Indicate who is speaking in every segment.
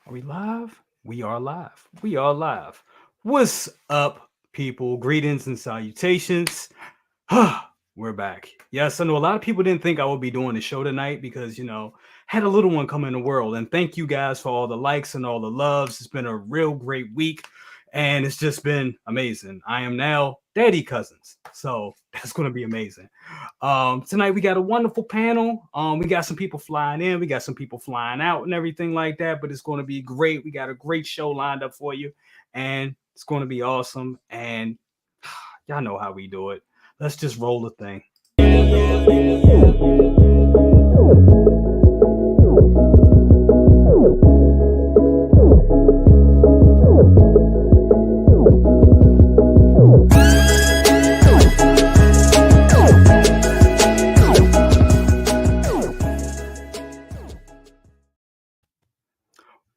Speaker 1: Are we live? We are live. We are live. What's up, people? Greetings and salutations. We're back. Yes, I know a lot of people didn't think I would be doing the show tonight because, had a little one come in the world. And thank you guys for all the likes and all the loves. It's been a real great week and it's just been amazing. I am now daddy cousins. So that's going to be amazing. Tonight we got a wonderful panel. We got some people flying in, we got some people flying out, and everything like that. But it's going to be great. We got a great show lined up for you, and it's going to be awesome. And y'all know how we do it. Let's just roll the thing.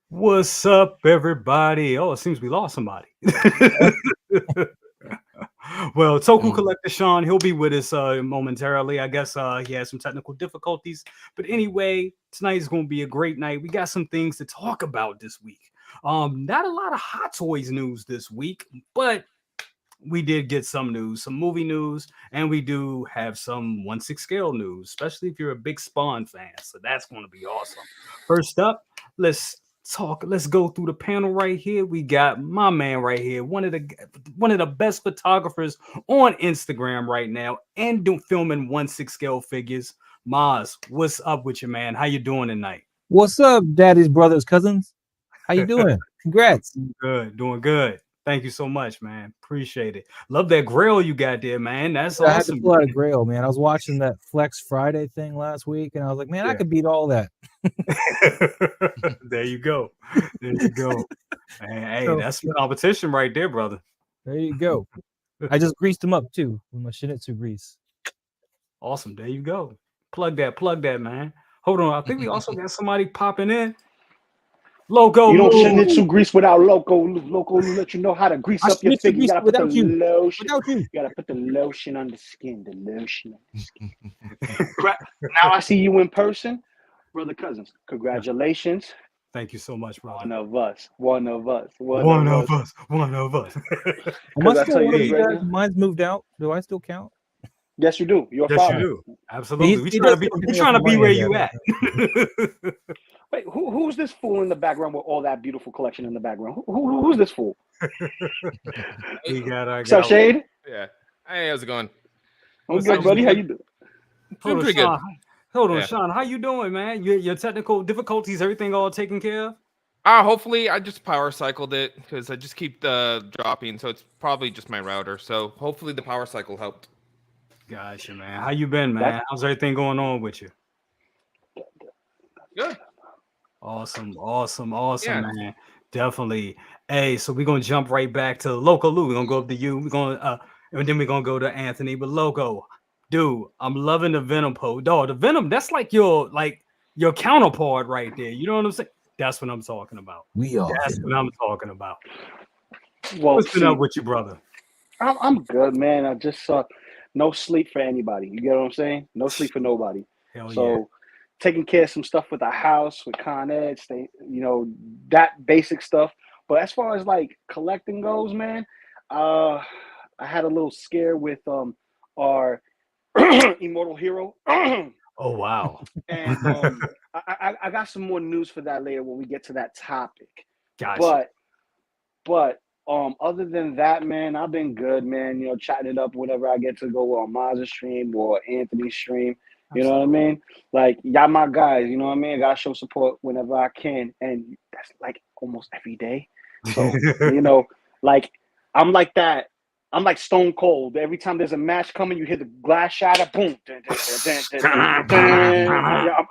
Speaker 1: What's up, everybody? Oh, it seems we lost somebody. Well, Toku Collector Sean, he'll be with us momentarily. I guess he has some technical difficulties. But anyway, tonight is going to be a great night. We got some things to talk about this week. Not a lot of Hot Toys news this week, but we did get some news, some movie news, and we do have some 1/6 scale news, especially if you're a big Spawn fan. So that's going to be awesome. First up, let's go through the panel right here. We got my man right here, one of the best photographers on Instagram right now, and filming 1/6 scale figures. Maz, what's up with you, man? How you doing tonight?
Speaker 2: What's up, daddy's brothers, cousins? How you doing? Congrats.
Speaker 1: Doing good. Thank you so much, man. Appreciate it. Love that grill you got there, man. That's awesome.
Speaker 2: I had to pull out a grill, man. I was watching that Flex Friday thing last week, and I was like, man, I could beat all that.
Speaker 1: There you go. There you go. Man, hey, that's some competition right there, brother.
Speaker 2: There you go. I just greased them up too with my Shinichi grease.
Speaker 1: Awesome. There you go. Plug that, man. Hold on. I think we also got somebody popping in. Loco,
Speaker 3: you don't Shinichi grease without Loco. Loco let you know how to grease up your figure. You gotta put the lotion. You gotta put the lotion on the skin. The lotion on the skin. Now I see you in person, brother cousins. Congratulations.
Speaker 1: Thank you so much, brother.
Speaker 3: One of us.
Speaker 1: One of us.
Speaker 2: Mine's moved out. Do I still count?
Speaker 3: Yes, you do. You're a father.
Speaker 1: You do. Absolutely. We're trying to be where you at.
Speaker 3: Wait, who's this fool in the background with all that beautiful collection in the background? Who's this fool?
Speaker 1: We got
Speaker 3: so Shade?
Speaker 4: Yeah. Hey, how's it going?
Speaker 3: I'm good, buddy. How you doing?
Speaker 4: Pretty good.
Speaker 1: Hold on, Sean. How you doing, man? Your technical difficulties, everything all taken care of?
Speaker 4: Hopefully I just power cycled it because I just keep dropping, so it's probably just my router. So hopefully the power cycle helped.
Speaker 1: Gotcha, man. How you been, man? How's everything going on with you?
Speaker 4: Good.
Speaker 1: Awesome, yeah. Man. Definitely. Hey, so we're gonna jump right back to Loco Lou. We're gonna go up to you. We're gonna and then we're gonna go to Anthony. But Loco, dude, I'm loving the Venom pose. Dog, the Venom, that's like your counterpart right there. You know what I'm saying? That's what I'm talking about. That's what I'm talking about.
Speaker 3: Well,
Speaker 1: what's been up with you, brother?
Speaker 3: I'm good, man. I just no sleep for anybody. You get what I'm saying? No sleep for nobody.
Speaker 1: Hell
Speaker 3: so
Speaker 1: yeah.
Speaker 3: Taking care of some stuff with the house, with Con Ed, that basic stuff. But as far as like collecting goes, man, I had a little scare with our Immortal hero.
Speaker 1: Oh wow!
Speaker 3: And I got some more news for that later when we get to that topic.
Speaker 1: Gotcha.
Speaker 3: But other than that, man, I've been good, man. Chatting it up whenever I get to go on Maz's stream or Anthony's stream. You know what I mean? Like, y'all my guys, you know what I mean? I gotta show support whenever I can. And that's like almost every day. So, like, I'm like that. I'm like Stone Cold. Every time there's a match coming, you hear the glass shatter, boom.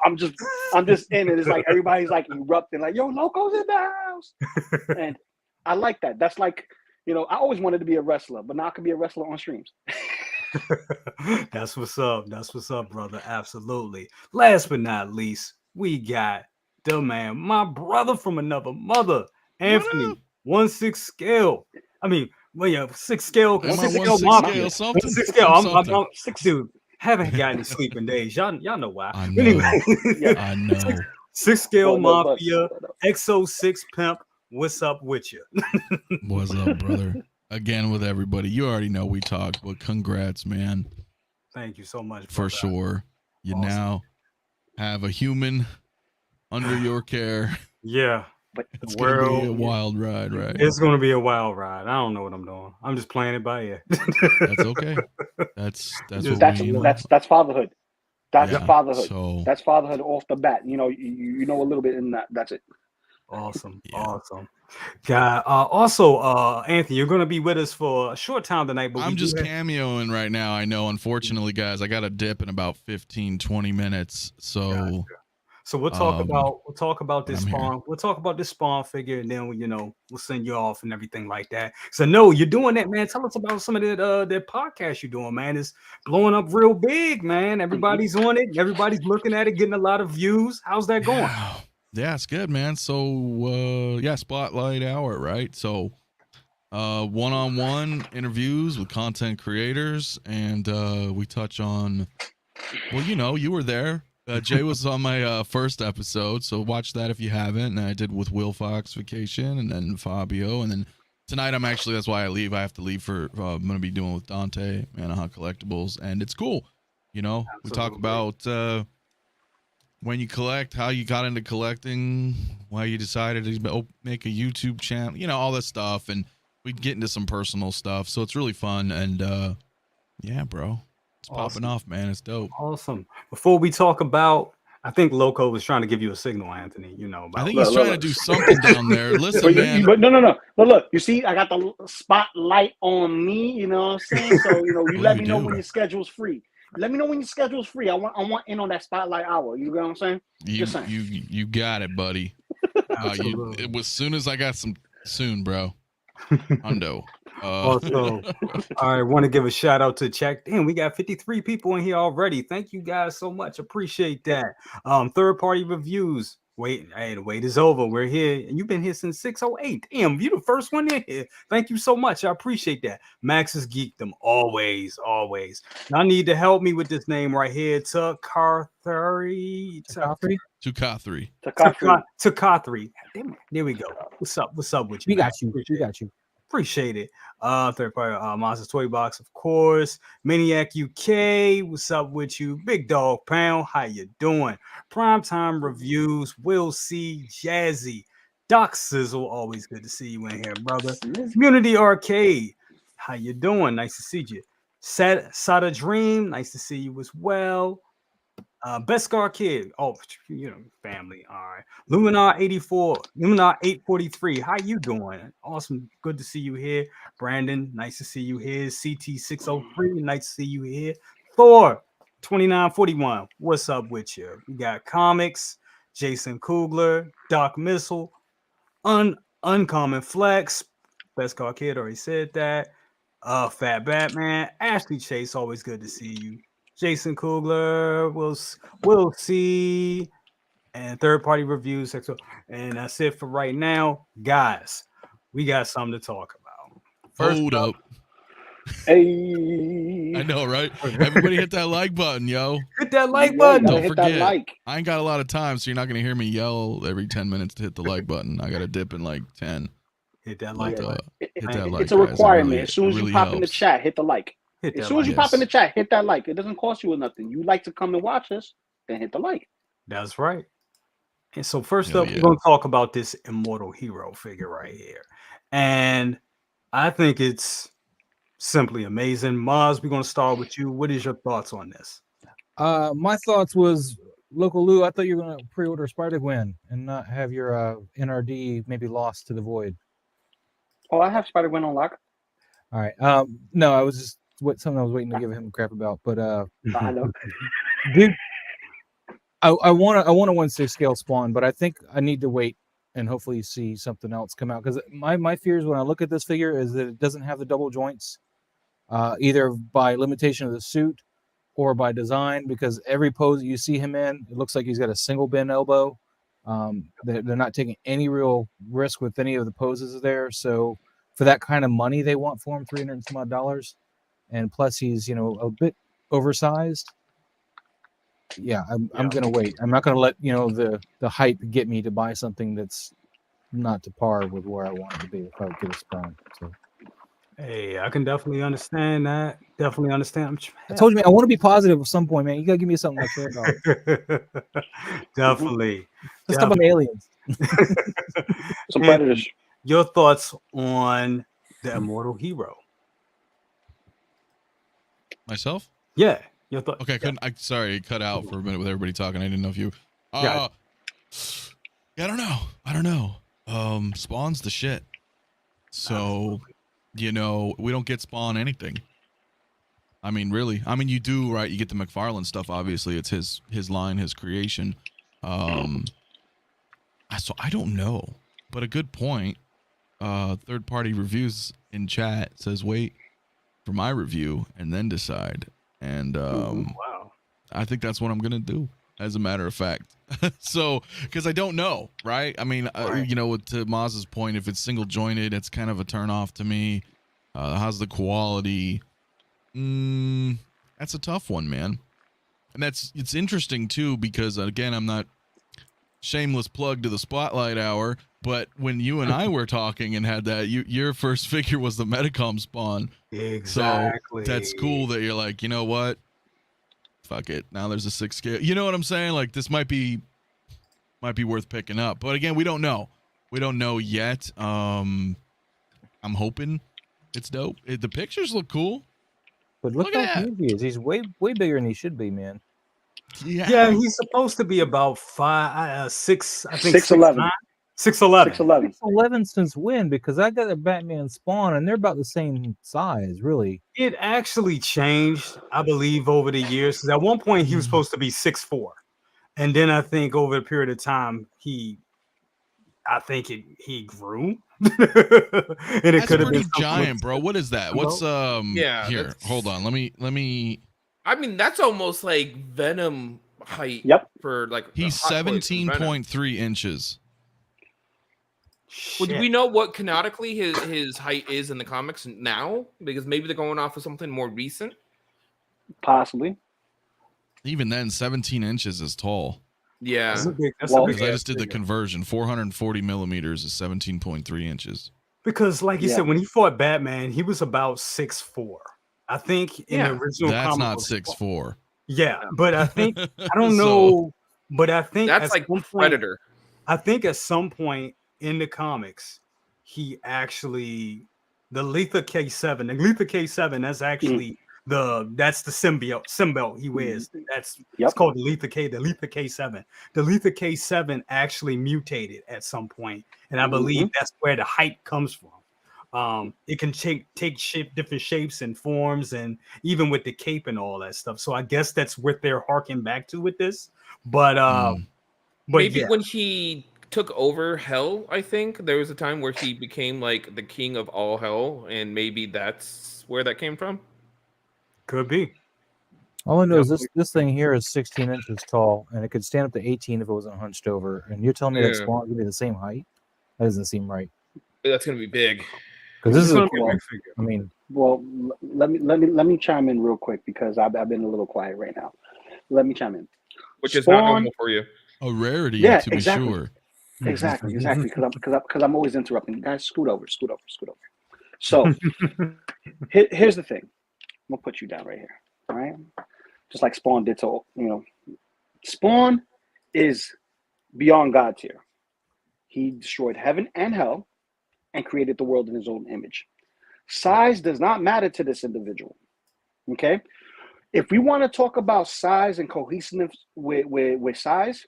Speaker 3: I'm just in it. It's like everybody's like erupting, like, yo, Loco's in the house. And I like that. That's like, I always wanted to be a wrestler, but now I can be a wrestler on streams.
Speaker 1: That's what's up. That's what's up, brother. Absolutely. Last but not least, we got the man, my brother from another mother, Anthony. 1/6 scale. I mean, well, yeah, 6 scale. 6 scale. 6 scale. I'm 6, dude. Haven't got any sleeping days. Y'all know why.
Speaker 5: I know.
Speaker 1: Six Scale
Speaker 3: What up,
Speaker 1: Mafia,
Speaker 3: what up?
Speaker 1: XO6 Pimp. What's up with you?
Speaker 5: What's up, brother? Again with everybody. You already know we talked, but congrats, man.
Speaker 1: Thank you so much,
Speaker 5: For
Speaker 1: brother.
Speaker 5: sure. You
Speaker 1: Awesome.
Speaker 5: now have a human under your care.
Speaker 1: Yeah,
Speaker 3: But
Speaker 5: It's going to be a
Speaker 1: World-
Speaker 5: wild ride, right?
Speaker 1: it's gonna be a wild ride. I don't know what I'm doing. I'm just playing it by ear.
Speaker 5: That's okay. That's what
Speaker 3: that's
Speaker 5: we,
Speaker 3: that's fatherhood. That's
Speaker 5: yeah,
Speaker 3: fatherhood.
Speaker 5: So,
Speaker 3: That's fatherhood off the bat. You know, you know a little bit in that. That's it.
Speaker 1: Awesome,
Speaker 5: Yeah.
Speaker 1: awesome. God, also, Anthony, you're gonna be with us for a short time tonight, but
Speaker 5: I'm
Speaker 1: we
Speaker 5: just
Speaker 1: do have-
Speaker 5: cameoing right now. I know, unfortunately, guys, I got to dip in about 15, 20 minutes. So,
Speaker 1: So we'll talk about this
Speaker 5: I'm here.
Speaker 1: Spawn. We'll talk about this Spawn figure, and then we'll send you off and everything like that. So no, you're doing that, man. Tell us about some of that podcast you're doing, man. It's blowing up real big, man. Everybody's on it. Everybody's looking at it, getting a lot of views. How's that going?
Speaker 5: Yeah, it's good, man. So, Spotlight Hour, right? So, one-on-one interviews with content creators, and we touch on, well, you were there. Jay was on my first episode, so watch that if you haven't. And I did with Will Fox Vacation, and then Fabio, and then tonight that's why I leave. I have to leave for I'm gonna be doing with Dante, Anaheim Collectibles, and it's cool. We talk
Speaker 1: Absolutely.
Speaker 5: about when you collect, how you got into collecting, why you decided to make a YouTube channel, all that stuff, and we get into some personal stuff. So it's really fun, and yeah, bro, it's
Speaker 1: Awesome.
Speaker 5: popping off, man. It's dope.
Speaker 1: Awesome. Before we talk about, I think Loco was trying to give you a signal, Anthony.
Speaker 5: I
Speaker 1: About
Speaker 5: think he's trying to do something down there. Listen, man.
Speaker 3: But no. But look, you see, I got the spotlight on me. You know what I'm saying? So you let
Speaker 5: you
Speaker 3: me know
Speaker 5: do.
Speaker 3: when your schedule's free. Let me know when your schedule's free. I want in on that spotlight hour. You know what I'm saying? Just saying.
Speaker 5: You got it, buddy.
Speaker 1: Absolutely.
Speaker 5: It was soon as I got soon, bro. Hundo.
Speaker 1: Also, I want to give a shout out to chat. Damn, we got 53 people in here already. Thank you guys so much. Appreciate that. Third party reviews. The wait is over. We're here, and you've been here since 6:08. Damn, you the first one in here. Thank you so much. I appreciate that. Max is geekdom always. Y'all need to help me with this name right here. Takathri. Takathri. Damn it. There we go. What's up with you?
Speaker 2: We got
Speaker 1: Max?
Speaker 2: you. We got you.
Speaker 1: Appreciate it. Third party Monster Toy Box, of course. Maniac UK, what's up with you? Big Dog Pound, how you doing? Primetime Reviews, Will C, Jazzy, Doc Sizzle, always good to see you in here, brother. Community Arcade, how you doing? Nice to see you. Sada Dream, nice to see you as well. Best Scar Kid, family. All right. Luminar 84, Luminar 843. How you doing? Awesome. Good to see you here. Brandon, nice to see you here. CT 603, nice to see you here. Thor 2941. What's up with you? We got Comics, Jason Kugler, Doc Missile, Uncommon Flex. Best Scar Kid, already said that. Fat Batman, Ashley Chase, always good to see you. Jason Kugler, we'll see, and third party reviews. And that's it for right now, guys. We got something to talk about.
Speaker 5: Hold up.
Speaker 3: Hey,
Speaker 5: I know, right? Everybody hit that like button, yo.
Speaker 1: Hit that like button.
Speaker 3: Gotta
Speaker 5: Don't
Speaker 3: hit
Speaker 5: forget.
Speaker 3: that like.
Speaker 5: I ain't got a lot of time, so you're not gonna hear me yell every 10 minutes to hit the like button. I gotta dip in like 10.
Speaker 1: Hit that like
Speaker 5: But,
Speaker 1: button.
Speaker 5: hit that like,
Speaker 3: It's a
Speaker 5: guys. It
Speaker 3: requirement.
Speaker 5: really-
Speaker 3: As soon as
Speaker 5: it
Speaker 3: you
Speaker 5: really
Speaker 3: pop in the
Speaker 5: helps.
Speaker 3: chat, hit the like.
Speaker 1: Hit
Speaker 3: As
Speaker 1: that
Speaker 3: soon as
Speaker 1: like.
Speaker 3: you pop in the
Speaker 5: Yes.
Speaker 3: chat, hit that like. It doesn't cost you nothing. You like to come and watch us, then hit the like.
Speaker 1: That's right. And so first
Speaker 5: Hell
Speaker 1: up,
Speaker 5: yeah.
Speaker 1: we're going to talk about this Immortal hero figure right here. And I think it's simply amazing. Maz, we're going to start with you. What is your thoughts on this?
Speaker 2: My thoughts was Local Lou. I thought you were gonna pre-order Spider-Gwen and not have your NRD maybe lost to the void.
Speaker 3: Oh, I have Spider-Gwen on lock.
Speaker 2: All right. No, I was just something I was waiting to give him crap about. But
Speaker 3: I know.
Speaker 2: dude, I want a 1/6 scale Spawn, but I think I need to wait and hopefully see something else come out, because my fears when I look at this figure is that it doesn't have the double joints, either by limitation of the suit or by design, because every pose that you see him in, it looks like he's got a single bend elbow. They're not taking any real risk with any of the poses there. So for that kind of money they want for him, $300 and some odd, and plus he's a bit oversized. yeah, I'm gonna wait. I'm not gonna let the hype get me to buy something that's not to par with where I want it to be if I get a Spawn. So
Speaker 1: Hey, I can definitely understand that. Definitely understand.
Speaker 2: I told you, man, I want to be positive at some point, man. You gotta give me something I care about.
Speaker 1: Definitely.
Speaker 2: Let's talk about aliens.
Speaker 3: Some
Speaker 1: And
Speaker 3: predators.
Speaker 1: your thoughts on the Immortal Hero?
Speaker 5: Myself?
Speaker 1: Yeah, your thoughts.
Speaker 5: Okay, sorry, it cut out for a minute with everybody talking. I didn't know if you.
Speaker 1: Yeah.
Speaker 5: Yeah, I don't know. Spawn's the shit. So, we don't get Spawn anything. I mean, really. I mean, you do, right? You get the McFarlane stuff. Obviously, it's his line, his creation. So I don't know, but a good point. Third-party reviews in chat says wait for my review and then decide. And
Speaker 1: Wow.
Speaker 5: I think that's what I'm gonna do, as a matter of fact. So, because I don't know, right? I mean,
Speaker 1: Right.
Speaker 5: To Maz's point, if it's single jointed, it's kind of a turn off to me. How's the quality? That's a tough one, man. And it's interesting too, because again, I'm not shameless plug to the Spotlight Hour, but when you and I were talking and had that, your first figure was the Metacom Spawn.
Speaker 1: Exactly.
Speaker 5: So that's cool that you're like, you know what? Fuck it. Now there's a 6 scale. You know what I'm saying? Like, this might be worth picking up. But again, we don't know. We don't know yet. I'm hoping it's dope. The pictures look cool.
Speaker 2: But look
Speaker 5: Look at
Speaker 2: how
Speaker 5: that.
Speaker 2: huge he is. He's way bigger than he should be, man.
Speaker 1: Yeah, he's supposed to be about 6. I think
Speaker 3: 6'11".
Speaker 1: 6'11".
Speaker 3: 6'11".
Speaker 2: 11 since when? Because I got a Batman Spawn, and they're about the same size, really.
Speaker 1: It actually changed, I believe, over the years. 'Cause at one point he was supposed to be 6'4", and then I think over a period of time he grew, and it
Speaker 5: That's
Speaker 1: could have
Speaker 5: pretty
Speaker 1: been
Speaker 5: giant, bro. What is that? What's
Speaker 4: Yeah,
Speaker 5: here?
Speaker 4: that's-
Speaker 5: Hold on. Let me.
Speaker 4: I mean, that's almost like Venom height.
Speaker 3: Yep.
Speaker 4: For like
Speaker 5: He's
Speaker 4: the Hot Toys from Venom.
Speaker 5: 17.3 inches.
Speaker 4: Well, do we know what canonically his height is in the comics now? Because maybe they're going off of something more recent.
Speaker 3: Possibly.
Speaker 5: Even then, 17 inches is tall.
Speaker 4: Yeah.
Speaker 1: That's a big
Speaker 3: Well,
Speaker 5: Because I
Speaker 1: ass
Speaker 5: just did the
Speaker 1: figure.
Speaker 5: conversion. 440 millimeters is 17.3 inches.
Speaker 1: Because, like you
Speaker 3: Yeah.
Speaker 1: said, when he fought Batman, he was about 6'4". I think in the
Speaker 4: Yeah.
Speaker 1: original
Speaker 5: That's
Speaker 1: comic
Speaker 5: not
Speaker 1: books-
Speaker 5: 6'4".
Speaker 1: Yeah, but I think I don't
Speaker 5: So,
Speaker 1: know, but I think
Speaker 4: That's
Speaker 1: at
Speaker 4: like
Speaker 1: some point,
Speaker 4: Predator.
Speaker 1: I think at some point in the comics, he actually the Letha K7. The Letha K7, that's actually that's the symbiote he wears. That's it's
Speaker 3: Yep.
Speaker 1: called the Letha K7. The Letha K7 actually mutated at some point, and I believe that's where the hype comes from. It can take different shapes and forms, and even with the cape and all that stuff. So I guess that's what they're harking back to with this. But
Speaker 4: Maybe
Speaker 1: yeah,
Speaker 4: when he took over Hell, I think there was a time where he became like the king of all Hell, and maybe that's where that came from.
Speaker 1: could be.
Speaker 2: All I know is this thing here is 16 inches tall, and it could stand up to 18 if it wasn't hunched over. And you're telling me that
Speaker 4: Yeah.
Speaker 2: Spawn would be the same height? That doesn't seem right.
Speaker 4: That's gonna be big.
Speaker 2: Because this
Speaker 1: It's
Speaker 2: is
Speaker 1: gonna
Speaker 2: a
Speaker 1: be a
Speaker 2: cool.
Speaker 1: big figure.
Speaker 2: I mean,
Speaker 3: Well, let me chime in real quick because I've been a little quiet right now. Let me chime in.
Speaker 4: Which is not
Speaker 3: Spawn-
Speaker 4: normal for you.
Speaker 5: a rarity,
Speaker 3: Yeah,
Speaker 5: to be
Speaker 3: exactly.
Speaker 5: sure.
Speaker 3: Exactly. Because I'm always interrupting. Guys, scoot over. So here's the thing. I'm gonna put you down right here. All right. Just like Spawn did to Spawn is beyond God tier. He destroyed heaven and hell and created the world in his own image. Size does not matter to this individual. Okay. If we want to talk about size and cohesiveness with size,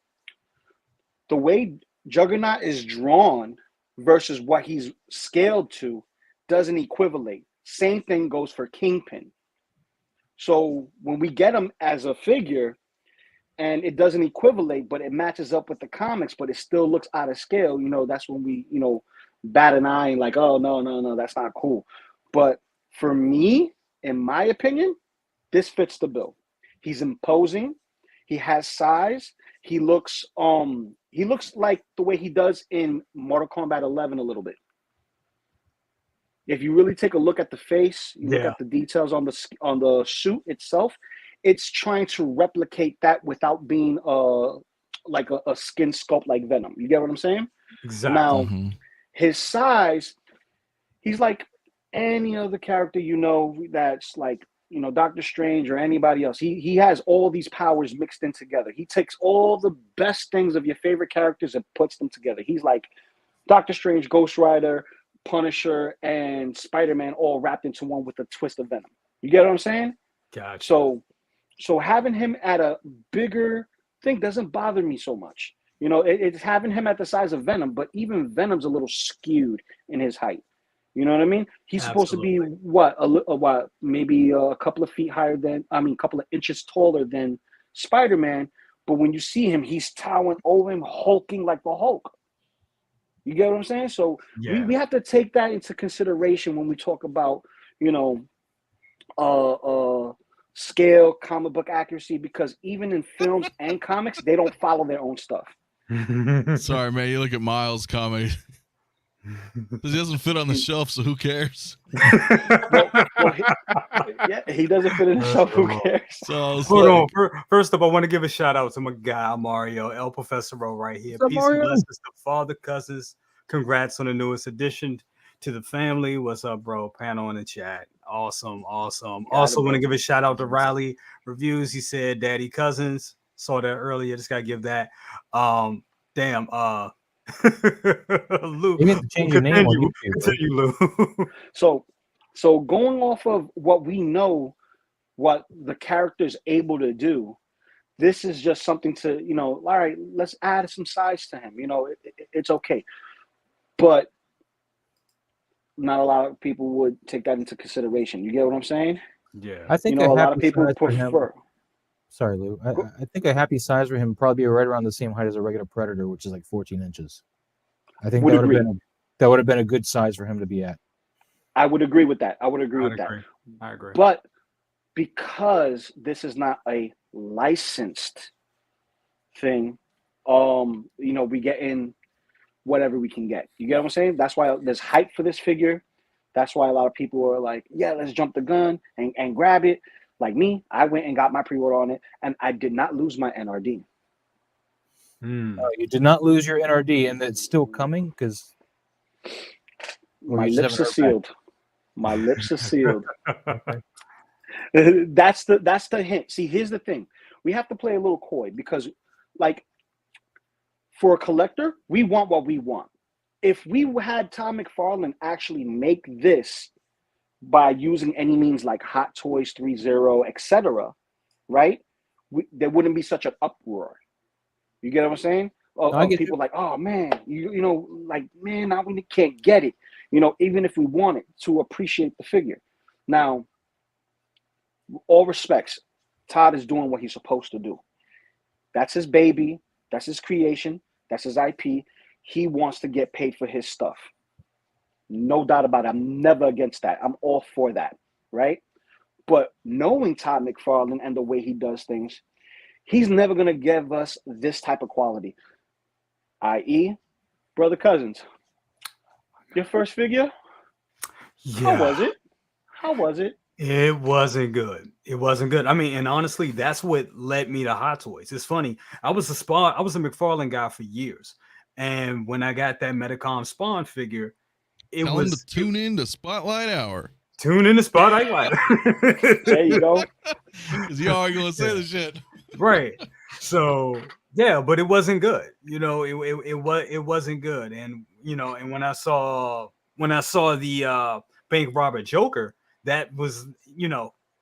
Speaker 3: the way Juggernaut is drawn versus what he's scaled to doesn't equivalate. Same thing goes for Kingpin. So when we get him as a figure and it doesn't equivalate, but it matches up with the comics, but it still looks out of scale, that's when we, bat an eye and like, oh, no, that's not cool. But for me, in my opinion, this fits the bill. He's imposing. He has size. He looks like the way he does in Mortal Kombat 11 a little bit. If you really take a look at the face, you look at the details on the suit itself, it's trying to replicate that without being like a skin sculpt like Venom. You get what I'm saying?
Speaker 1: Exactly.
Speaker 3: Now,
Speaker 5: Mhm.
Speaker 3: his size, he's like any other character that's like Doctor Strange or anybody else. He has all these powers mixed in together. He takes all the best things of your favorite characters and puts them together. He's like Doctor Strange, Ghost Rider, Punisher, and Spider-Man all wrapped into one with a twist of Venom. You get what I'm saying?
Speaker 1: Gotcha.
Speaker 3: So having him at a bigger thing doesn't bother me so much. It's having him at the size of Venom, but even Venom's a little skewed in his height. You know what I mean? He's supposed to be what, maybe a couple of feet higher a couple of inches taller than Spider-Man. But when you see him, he's towering over him, hulking like the Hulk. You get what I'm saying? So we have to take that into consideration when we talk about, scale, comic book accuracy, because even in films and comics, they don't follow their own stuff.
Speaker 5: Sorry, man. You look at Miles' comic. He doesn't fit on the shelf, so who cares?
Speaker 3: He doesn't fit in the shelf. Who cares?
Speaker 5: So
Speaker 1: hold on. First up, I want to give a shout out to my guy Mario, El Professor right here. Peace and blessings to father, cousins. Congrats on the newest addition to the family. What's up, bro? Panel in the chat. Awesome. Also want to give a shout out to Riley Reviews. He said, "Daddy Cousins." Saw that earlier. Just gotta give that. Lou,
Speaker 2: you need to change your name on YouTube.
Speaker 1: Continue, Lou.
Speaker 3: So going off of what we know, what the character's able to do, this is just something to, all right, let's add some size to him. It's okay. But not a lot of people would take that into consideration. You get what I'm saying?
Speaker 1: Yeah.
Speaker 2: I think
Speaker 3: a lot of people prefer.
Speaker 2: Sorry, Lou. I think a happy size for him would probably be right around the same height as a regular Predator, which is like 14 inches. I think that would have been a good size for him to be at.
Speaker 3: I would agree with that. I agree. But because this is not a licensed thing, we get in whatever we can get. You get what I'm saying? That's why there's hype for this figure. That's why a lot of people are like, yeah, let's jump the gun and grab it. Like me, I went and got my pre-order on it, and I did not lose my NRD.
Speaker 2: You did not lose your NRD, and it's still coming because
Speaker 3: my lips are sealed. My lips are sealed. That's the hint. See, here's the thing: we have to play a little coy because, like, for a collector, we want what we want. If we had Todd McFarlane actually make this by using any means like Hot Toys 3.0, etc., right? There wouldn't be such an uproar. You get what I'm saying? People like, oh man, now we can't get it. Even if we want it to appreciate the figure. Now, all respects, Todd is doing what he's supposed to do. That's his baby. That's his creation. That's his IP. He wants to get paid for his stuff. No doubt about it. I'm never against that. I'm all for that, right? But knowing Todd McFarlane and the way he does things, he's never going to give us this type of quality. I.e., Brother Cousins, your first figure, how was it?
Speaker 1: It wasn't good. I mean, and honestly, that's what led me to Hot Toys. It's funny. I was a McFarlane guy for years. And when I got that Metacom Spawn figure,
Speaker 5: Tell him to tune in to Spotlight Hour.
Speaker 1: Tune in to Spotlight Hour.
Speaker 3: There you go.
Speaker 5: Because you already going to say the shit.
Speaker 1: Right. So, yeah, but it wasn't good. It wasn't good. And, and when I saw the Bank Robber Joker, that was,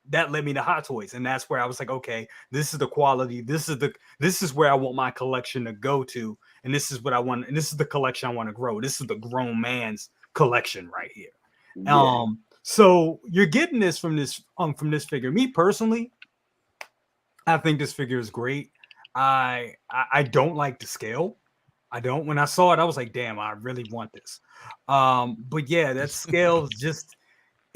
Speaker 1: that led me to Hot Toys. And that's where I was like, okay, this is the quality. This is where I want my collection to go to. And this is what I want. And this is the collection I want to grow. This is the grown man's collection right here. Yeah. So you're getting this from this figure. Me personally, I think this figure is great. I don't like the scale. I don't. When I saw it, I was like, damn, I really want this. But yeah, that scale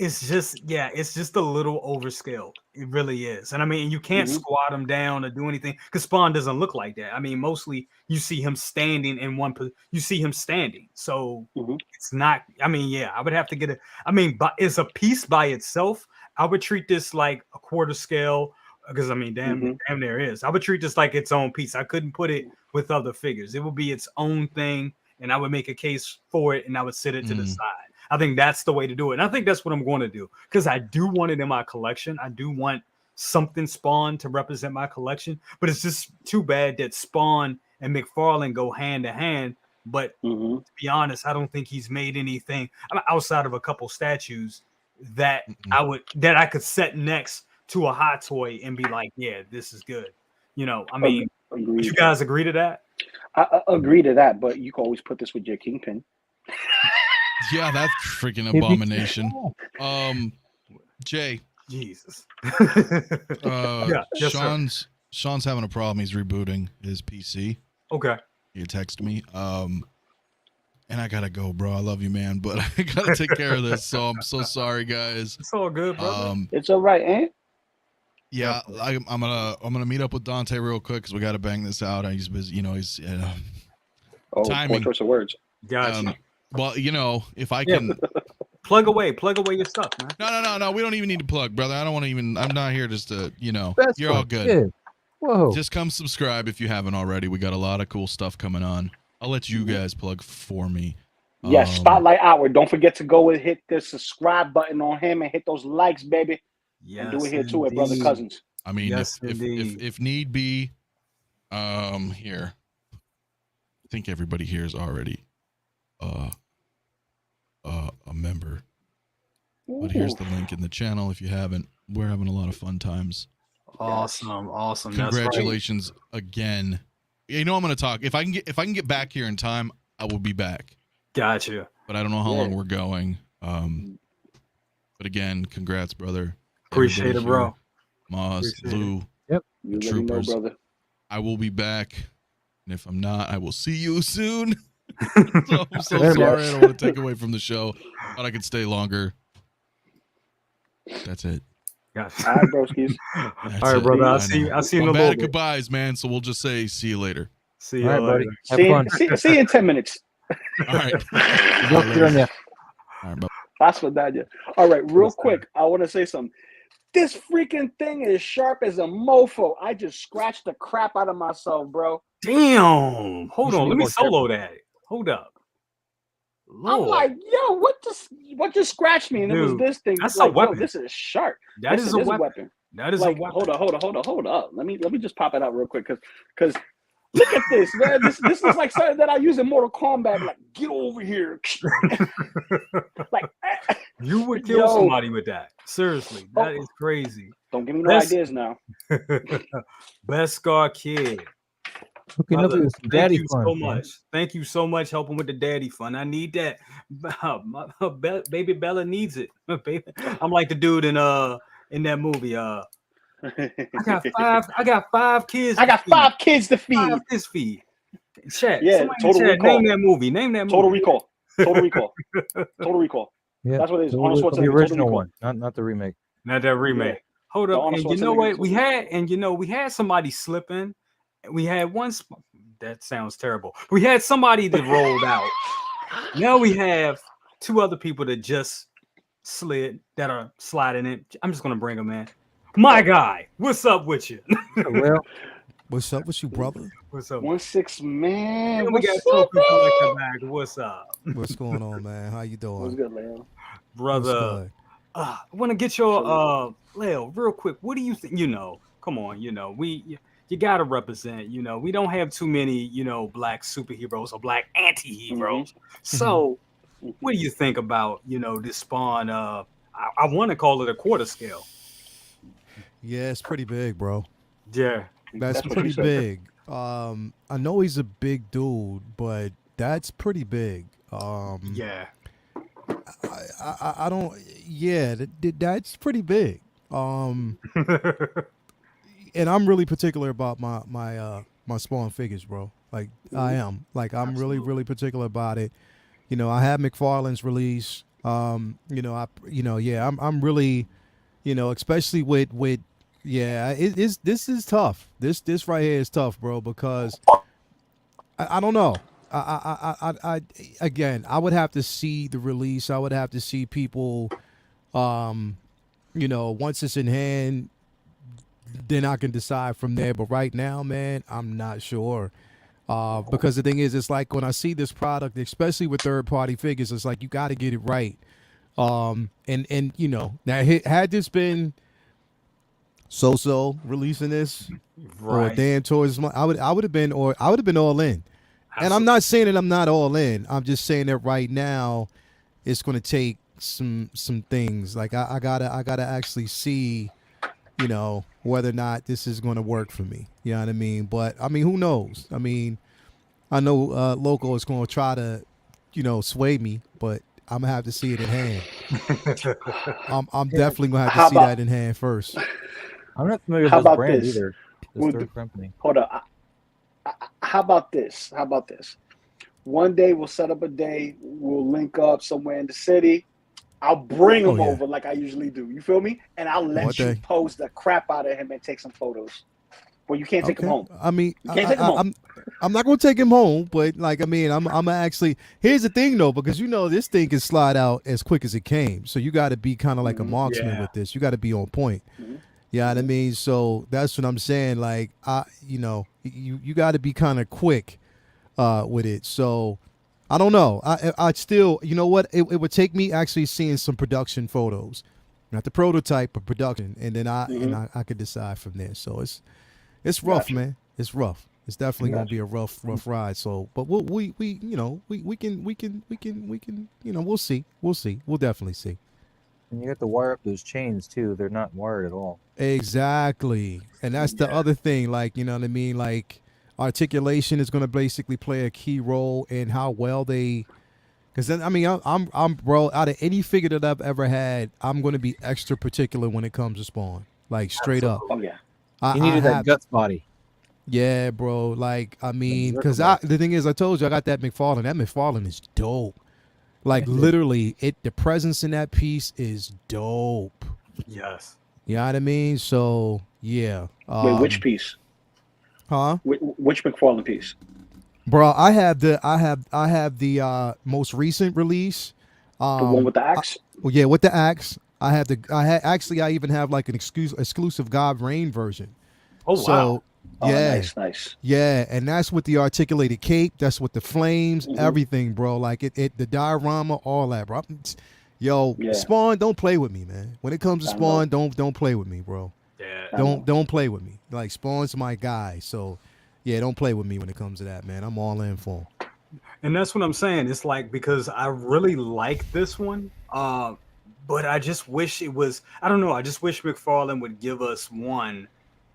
Speaker 1: it's just a little overscaled. It really is. And I mean, you can't squat him down or do anything because Spawn doesn't look like that. I mean, mostly you see him standing in one position. You see him standing. So it's not, I mean, yeah, I would have to but it's a piece by itself. I would treat this like a quarter scale Because I mean, damn,
Speaker 3: Mhm.
Speaker 1: damn, there is. I would treat this like its own piece. I couldn't put it with other figures. It would be its own thing, and I would make a case for it, and I would sit it to the side. I think that's the way to do it, and I think that's what I'm going to do because I do want it in my collection. I do want something Spawn to represent my collection, but it's just too bad that Spawn and McFarlane go hand to hand. But
Speaker 3: Mhm.
Speaker 1: to be honest, I don't think he's made anything outside of a couple statues that I could set next to a hot toy and be like, yeah, this is good. You know, I mean, would you
Speaker 3: Agreed.
Speaker 1: guys agree to that?
Speaker 3: I agree to that, but you can always put this with your Kingpin.
Speaker 5: Yeah, that's freaking abomination. Jay,
Speaker 1: Jesus.
Speaker 5: yes,
Speaker 1: sir.
Speaker 5: Sean's having a problem. He's rebooting his PC.
Speaker 1: Okay.
Speaker 5: He texted me. And I gotta go, bro. I love you, man, but I gotta take care of this. So I'm so sorry, guys.
Speaker 1: It's all good, brother.
Speaker 3: It's all right, eh?
Speaker 5: Yeah, I'm gonna meet up with Dante real quick because we gotta bang this out. He's busy, you know. He's timing.
Speaker 3: Poor choice of words.
Speaker 1: Gotcha.
Speaker 5: Well, you know, if I can
Speaker 1: plug away your stuff, man.
Speaker 5: No. We don't even need to plug, brother. I don't want to even. I'm not here just to, you know.
Speaker 2: That's
Speaker 5: you're all good.
Speaker 2: Yeah. Whoa.
Speaker 5: Just come subscribe if you haven't already. We got a lot of cool stuff coming on. I'll let you guys plug for me.
Speaker 3: Yes, Spotlight Hour. Don't forget to go and hit the subscribe button on him and hit those likes, baby.
Speaker 1: Yes,
Speaker 3: and do it here too at Brother Cousins.
Speaker 5: I mean,
Speaker 1: yes,
Speaker 5: if need be, here. I think everybody here is already a member.
Speaker 3: Ooh.
Speaker 5: But here's the link in the channel if you haven't. We're having a lot of fun times.
Speaker 1: Awesome.
Speaker 5: Congratulations again. You know I'm gonna talk. If I can get back here in time, I will be back.
Speaker 1: Gotcha.
Speaker 5: But I don't know how long we're going. But again, congrats, brother.
Speaker 1: Appreciate it, bro.
Speaker 5: Moz, Lou,
Speaker 2: yep.
Speaker 3: You
Speaker 5: Troopers.
Speaker 3: let me know, brother.
Speaker 5: I will be back. And if I'm not, I will see you soon. So I'm so sorry. I don't want to take away from the show. Thought I could stay longer. That's it.
Speaker 1: Gotcha.
Speaker 3: All right, broskies.
Speaker 1: All right, brother. I'll see you in a little
Speaker 5: bad at
Speaker 1: bit.
Speaker 5: goodbyes, man. So we'll just say see you later.
Speaker 1: See you
Speaker 2: All right,
Speaker 1: later.
Speaker 2: buddy. Have fun.
Speaker 3: See you in 10 minutes.
Speaker 5: All right.
Speaker 2: All right,
Speaker 5: bye.
Speaker 3: That's what that is. All right, real quick, I want to say something. This freaking thing is sharp as a mofo. I just scratched the crap out of myself, bro.
Speaker 1: Damn. Hold on. Let me solo that. Hold up. Lord.
Speaker 3: I'm like, yo, what just scratched me? And
Speaker 1: Dude,
Speaker 3: it was this thing.
Speaker 1: that's
Speaker 3: like,
Speaker 1: a weapon.
Speaker 3: Yo, this is sharp.
Speaker 1: That is a weapon. That is
Speaker 3: like,
Speaker 1: a weapon.
Speaker 3: Hold up. Let me just pop it out real quick because look at this, man. This is like something that I use in Mortal Kombat. Like, get over here. Like,
Speaker 1: you would kill somebody with that. Seriously, that is crazy.
Speaker 3: Don't give me no ideas now.
Speaker 1: Best Scar Kid.
Speaker 2: Hooking up with some daddy fun.
Speaker 1: So much. Thank you so much helping with the daddy fun. I need that. Baby Bella needs it. I'm like the dude in that movie. I got five kids.
Speaker 3: I got 5 kids to feed.
Speaker 1: 5 kids feed. Chat.
Speaker 3: Yeah, Total Recall.
Speaker 1: Name that movie.
Speaker 3: Total Recall. Total Recall.
Speaker 2: Yeah,
Speaker 3: that's what it is.
Speaker 2: The original one, not the remake.
Speaker 1: Not that remake. Yeah. Hold up. And you know what? We had somebody slipping. We had one. That sounds terrible. We had somebody that rolled out. Now we have 2 other people that just slid that are sliding in. I'm just gonna bring them in. My guy, what's up with you?
Speaker 2: Well,
Speaker 6: what's up with you, brother?
Speaker 1: What's up?
Speaker 3: 1-6 man.
Speaker 1: We got 2 people like the back. What's up?
Speaker 6: What's going on, man? How you doing?
Speaker 3: What's good, Leo?
Speaker 1: Brother. I want to get your Leo real quick. What do you think? Come on. You gotta represent. We don't have too many black superheroes or black anti-heroes. Mm-hmm. So, what do you think about this Spawn? I want to call it a quarter scale.
Speaker 6: Yeah, it's pretty big, bro.
Speaker 1: Yeah,
Speaker 6: that's pretty big. I know he's a big dude, but that's pretty big.
Speaker 1: Yeah.
Speaker 6: I don't. Yeah, that's pretty big. And I'm really particular about my Spawn figures, bro. Like I am. Like I'm really particular about it. I had McFarlane's release. I'm really, especially with this is tough. This right here is tough, bro, because I don't know. I again, I would have to see the release. I would have to see people, once it's in hand, then I can decide from there. But right now, man, I'm not sure. Because the thing is, it's like when I see this product, especially with third party figures, it's like you got to get it right. And you know, now had this been so releasing this or Dan Toys, I would have been all in. And I'm not saying that I'm not all in. I'm just saying that right now, it's going to take some things. Like I gotta actually see, you know, whether or not this is going to work for me. You know what I mean? But I mean, who knows? I mean, I know Loco is going to try to, you know, sway me, but I'm gonna have to see it in hand. I'm definitely gonna have to see that in hand first.
Speaker 2: I'm not familiar with
Speaker 3: How
Speaker 2: this
Speaker 3: about
Speaker 2: brand
Speaker 3: this?
Speaker 2: either. This third company.
Speaker 3: Hold on. How about this? One day we'll set up a day. We'll link up somewhere in the city. I'll bring him over like I usually do. You feel me? And I'll let you pose the crap out of him and take some photos. Well, you can't take him home.
Speaker 6: I mean,
Speaker 3: you can't take him home.
Speaker 6: I'm not gonna take him home, but like, I mean, I'm actually. Here's the thing, though, because you know this thing can slide out as quick as it came. So you got to be kind of like a marksman with this. You got to be on point. You know what I mean? So that's what I'm saying. Like, you know, you got to be kind of quick with it. So I don't know. I still, you know what? It would take me actually seeing some production photos, not the prototype, but production, and then I could decide from there. So it's rough, man. It's rough. It's definitely gonna be a rough ride. So, but we you know we can you know we'll see. We'll definitely see.
Speaker 2: And you have to wire up those chains too. They're not wired at all.
Speaker 6: Exactly, and that's the other thing. Like, you know what I mean. Like, articulation is gonna basically play a key role in how well they. Because then, I mean, I'm bro. Out of any figure that I've ever had, I'm gonna be extra particular when it comes to Spawn. Like, straight up.
Speaker 3: Oh yeah.
Speaker 2: You needed that guts body.
Speaker 6: Yeah, bro. Like, I mean, because the thing is, I told you I got that McFarlane. That McFarlane is dope. Like, literally, the presence in that piece is dope.
Speaker 1: Yes.
Speaker 6: You know what I mean? So yeah.
Speaker 3: Wait, which piece?
Speaker 6: Huh?
Speaker 3: Which McFarlane piece?
Speaker 6: Bro, I have the most recent release.
Speaker 3: The one with the axe?
Speaker 6: Yeah, with the axe. I even have like an exclusive God Reign version.
Speaker 1: Oh,
Speaker 6: so,
Speaker 1: wow.
Speaker 6: Yeah,
Speaker 3: nice.
Speaker 6: Yeah, and that's with the articulated cape. That's with the flames, everything, bro. Like the diorama, all that, bro. Yo, Spawn, don't play with me, man. When it comes to Spawn, don't play with me, bro.
Speaker 1: Yeah.
Speaker 6: Don't play with me. Like, Spawn's my guy. So, yeah, don't play with me when it comes to that, man. I'm all in for him.
Speaker 1: And that's what I'm saying. It's like, because I really like this one, but I just wish it was. I don't know. I just wish McFarlane would give us one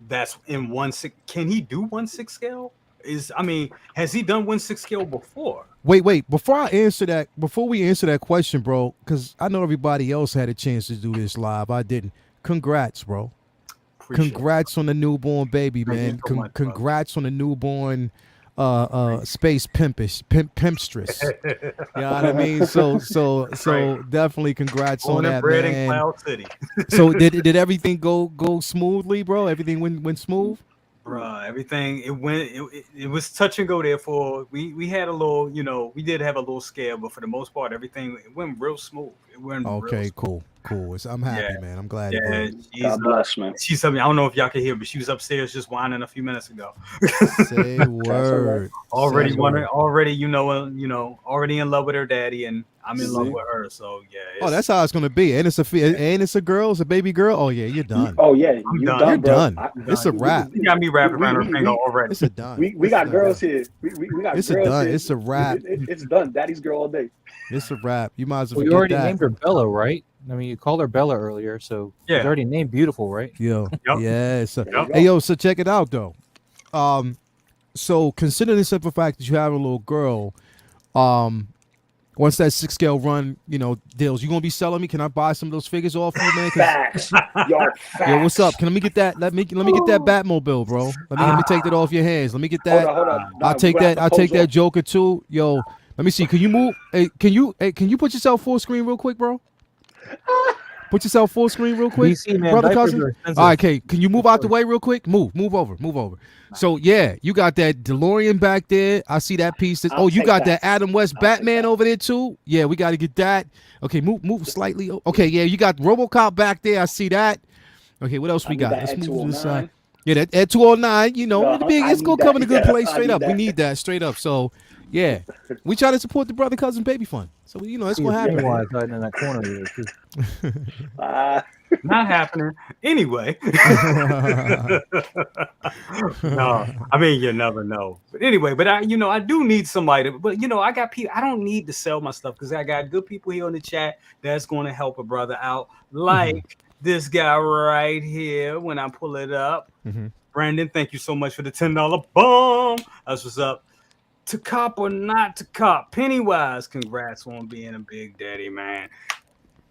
Speaker 1: that's in 1/6. Can he do 1/6 scale? Has he done 1/6 scale before?
Speaker 6: Wait. Before we answer that question, bro, because I know everybody else had a chance to do this live. I didn't. Congrats, bro. Congrats on the newborn baby, man. Congrats on the newborn space pimpstress. You know what I mean? So definitely congrats on that,
Speaker 1: bread
Speaker 6: man.
Speaker 1: in Cloud City.
Speaker 6: So did everything go smoothly, bro? Everything went smooth?
Speaker 1: Bruh, everything it was touch and go there for we had a little, you know, we did have a little scare, but for the most part everything went real smooth. It went
Speaker 6: okay, cool. I'm happy, man. I'm glad.
Speaker 1: Yeah,
Speaker 3: God bless, man.
Speaker 1: She's something I don't know if y'all can hear, but she was upstairs just whining a few minutes ago.
Speaker 6: Say word.
Speaker 1: Already you know, already in love with her daddy, and I'm in love with her. So yeah.
Speaker 6: That's how it's gonna be. And it's a girl, it's a baby girl. Oh yeah, you're done.
Speaker 3: Oh yeah, you're
Speaker 6: done. It's a wrap.
Speaker 1: You got me wrapped around her finger already.
Speaker 6: It's a done.
Speaker 3: We got girls here. We got
Speaker 6: it's
Speaker 3: girls
Speaker 6: a done.
Speaker 3: here.
Speaker 6: It's a wrap.
Speaker 3: It's done. Daddy's girl all day.
Speaker 6: It's a wrap. You might as well.
Speaker 2: You already named her Bella, right? I mean, you called her Bella earlier, so
Speaker 1: yeah.
Speaker 2: She's already named Beautiful, right?
Speaker 6: Yo,
Speaker 1: yep.
Speaker 6: Yeah. So, hey, yo, so check it out though. So consider the simple fact that you have a little girl. Once that 6 scale run, you know, deals, you gonna be selling me? Can I buy some of those figures off you, man?
Speaker 3: Facts. Yo,
Speaker 6: what's up? Let me get that? Let me get that Batmobile, bro. Let me take that off your hands. Let me get that.
Speaker 3: Hold on.
Speaker 6: I'll take that Joker too. Yo, let me see. Can you move? Hey, can you put yourself full screen real quick, bro? Put yourself full screen real quick,
Speaker 2: DC, man,
Speaker 6: brother cousin. All right, okay. Can you move out the way real quick? Move over. So yeah, you got that DeLorean back there. I see that piece. You got that Adam West Batman over there too. Yeah, we got to get that. Okay, move slightly. Okay, yeah, you got RoboCop back there. I see that. Okay, what else
Speaker 3: I
Speaker 6: we
Speaker 3: need
Speaker 6: got?
Speaker 3: that
Speaker 6: Let's
Speaker 3: at
Speaker 6: move to this
Speaker 3: 209.
Speaker 6: side. Yeah, that at 209, you know,
Speaker 3: No,
Speaker 6: it's
Speaker 3: I
Speaker 6: gonna
Speaker 3: need
Speaker 6: come in a
Speaker 3: that.
Speaker 6: good place
Speaker 3: Yeah,
Speaker 6: straight
Speaker 3: I
Speaker 6: up. We
Speaker 3: need
Speaker 6: need that straight up. So, yeah, we try to support the brother cousin baby fund. So, you know, that's
Speaker 2: See
Speaker 6: what
Speaker 2: if
Speaker 6: happens.
Speaker 2: Pennywise hiding in that corner there too.
Speaker 1: Not happening. Anyway. No, I mean, you never know. But anyway, but I do need somebody. But I got people. I don't need to sell my stuff because I got good people here on the chat that's going to help a brother out, like this guy right here. When I pull it up, Brandon, thank you so much for the $10 bomb. That's what's up. To cop or not to cop, Pennywise. Congrats on being a big daddy, man.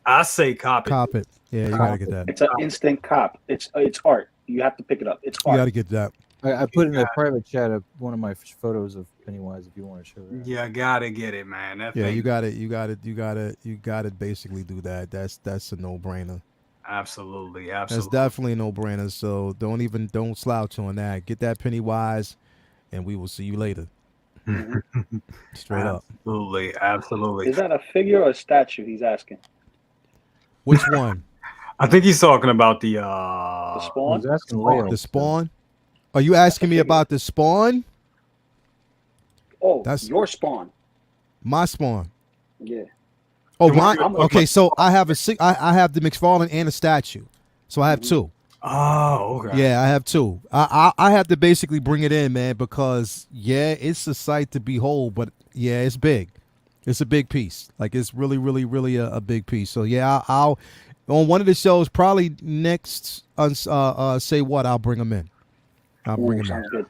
Speaker 1: I say cop it.
Speaker 6: Cop it. Yeah, you gotta get that.
Speaker 3: It's an instant cop. It's art. You have to pick it up. It's
Speaker 6: You
Speaker 3: art.
Speaker 6: gotta get that.
Speaker 2: I put in a private chat of one of my photos of Pennywise if you want to show that.
Speaker 1: Yeah, gotta get it, man. That
Speaker 6: Yeah,
Speaker 1: thing,
Speaker 6: you gotta basically do that. That's a no-brainer.
Speaker 1: absolutely.
Speaker 6: That's definitely a no-brainer. So don't slouch on that. Get that Pennywise, and we will see you later. Straight up.
Speaker 1: Absolutely.
Speaker 3: Is that a figure or a statue? He's asking.
Speaker 6: Which one?
Speaker 1: I think he's talking about the
Speaker 3: The Spawn.
Speaker 2: He's asking Leo.
Speaker 6: The Spawn? Are you asking me about the Spawn?
Speaker 3: Oh,
Speaker 6: That's-
Speaker 3: your Spawn.
Speaker 6: My Spawn.
Speaker 3: Yeah.
Speaker 6: Oh,
Speaker 3: I'm-
Speaker 6: okay. So I have I have the McFarlane and a statue. So I have two.
Speaker 1: Oh, okay.
Speaker 6: Yeah, I have two. I have to basically bring it in, man, because it's a sight to behold, but it's big. It's a big piece. Like it's really, really, really a big piece. So I'll on one of the shows, probably next say what, I'll bring them in. I'll bring them
Speaker 3: Sounds
Speaker 6: in.
Speaker 3: good.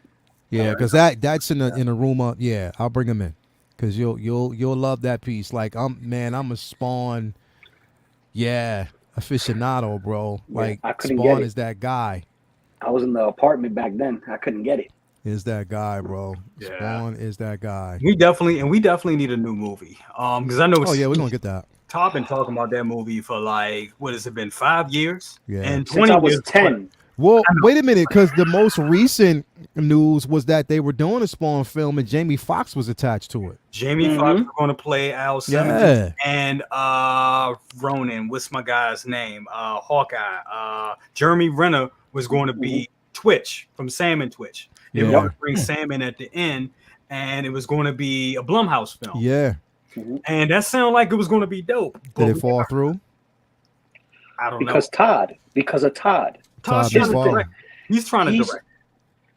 Speaker 6: Yeah, because that's in a room up. Yeah, I'll bring them in because you'll love that piece. Like I'm a Spawn. Yeah. Aficionado, bro.
Speaker 3: Yeah,
Speaker 6: Like
Speaker 3: I couldn't
Speaker 6: Spawn
Speaker 3: get it.
Speaker 6: is that guy.
Speaker 3: I was in the apartment back then. I couldn't get it.
Speaker 6: Is that guy, bro?
Speaker 1: Yeah.
Speaker 6: Spawn is that guy.
Speaker 1: We definitely need a new movie. Because I know
Speaker 6: Oh yeah, we're gonna get that.
Speaker 1: Todd been talking about that movie for like what has it been 5 years?
Speaker 6: Yeah.
Speaker 1: And
Speaker 3: Since I was
Speaker 1: years.
Speaker 3: 10.
Speaker 6: Well, wait a minute, because the most recent news was that they were doing a Spawn film and Jamie Foxx was attached to it.
Speaker 1: Jamie Foxx is going to play Al Simmons
Speaker 6: Yeah.
Speaker 1: and Ronan. What's my guy's name? Hawkeye. Jeremy Renner was going to be Twitch from Sam and Twitch. They were
Speaker 6: Yeah.
Speaker 1: going to bring Sam in at the end, and it was going to be a Blumhouse film.
Speaker 6: Yeah.
Speaker 1: And that sounded like it was going to be dope.
Speaker 6: Did it fall through?
Speaker 1: I don't
Speaker 3: Because of Todd.
Speaker 1: Todd's
Speaker 6: Todd
Speaker 1: trying to
Speaker 6: McFarlane.
Speaker 1: direct. He's trying to direct.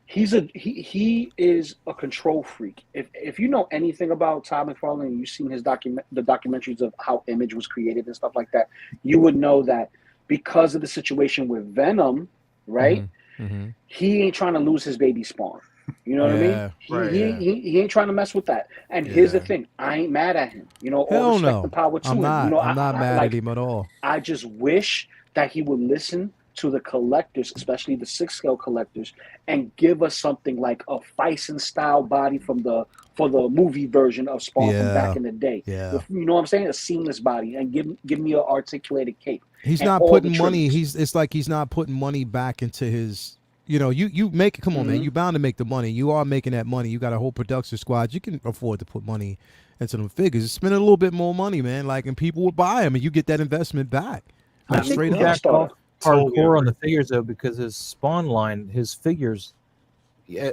Speaker 3: He is a control freak. If you know anything about Todd McFarlane and you've seen his the documentaries of how Image was created and stuff like that, you would know that because of the situation with Venom, right?
Speaker 6: Mm-hmm.
Speaker 3: He ain't trying to lose his baby Spawn. You know what I
Speaker 6: Yeah,
Speaker 3: mean?
Speaker 6: right,
Speaker 3: He ain't trying to mess with that. And here's the thing: I ain't mad at him. You know, all
Speaker 6: Hell
Speaker 3: respect
Speaker 6: no.
Speaker 3: and power to
Speaker 6: I'm
Speaker 3: him.
Speaker 6: not.
Speaker 3: You know,
Speaker 6: I'm not mad at him at all.
Speaker 3: I just wish that he would listen to the collectors, especially the 6-scale collectors, and give us something like a Fison style body for the movie version of Spawn from back in the day.
Speaker 6: Yeah.
Speaker 3: With, you know what I'm saying? A seamless body, and give me an articulated cape.
Speaker 6: He's
Speaker 3: and
Speaker 6: not
Speaker 3: all
Speaker 6: putting
Speaker 3: the
Speaker 6: money.
Speaker 3: trimmings.
Speaker 6: It's like he's not putting money back into his. You know, you make it. Come on, man. You bound to make the money. You are making that money. You got a whole production squad. You can afford to put money into them figures. Just spend a little bit more money, man. Like, and people will buy them, and you get that investment back.
Speaker 2: I
Speaker 6: Like,
Speaker 2: think
Speaker 6: straight
Speaker 2: he
Speaker 6: up.
Speaker 2: backed off
Speaker 1: Totally
Speaker 2: hardcore on
Speaker 1: agree.
Speaker 2: the figures though, because his Spawn line, his figures,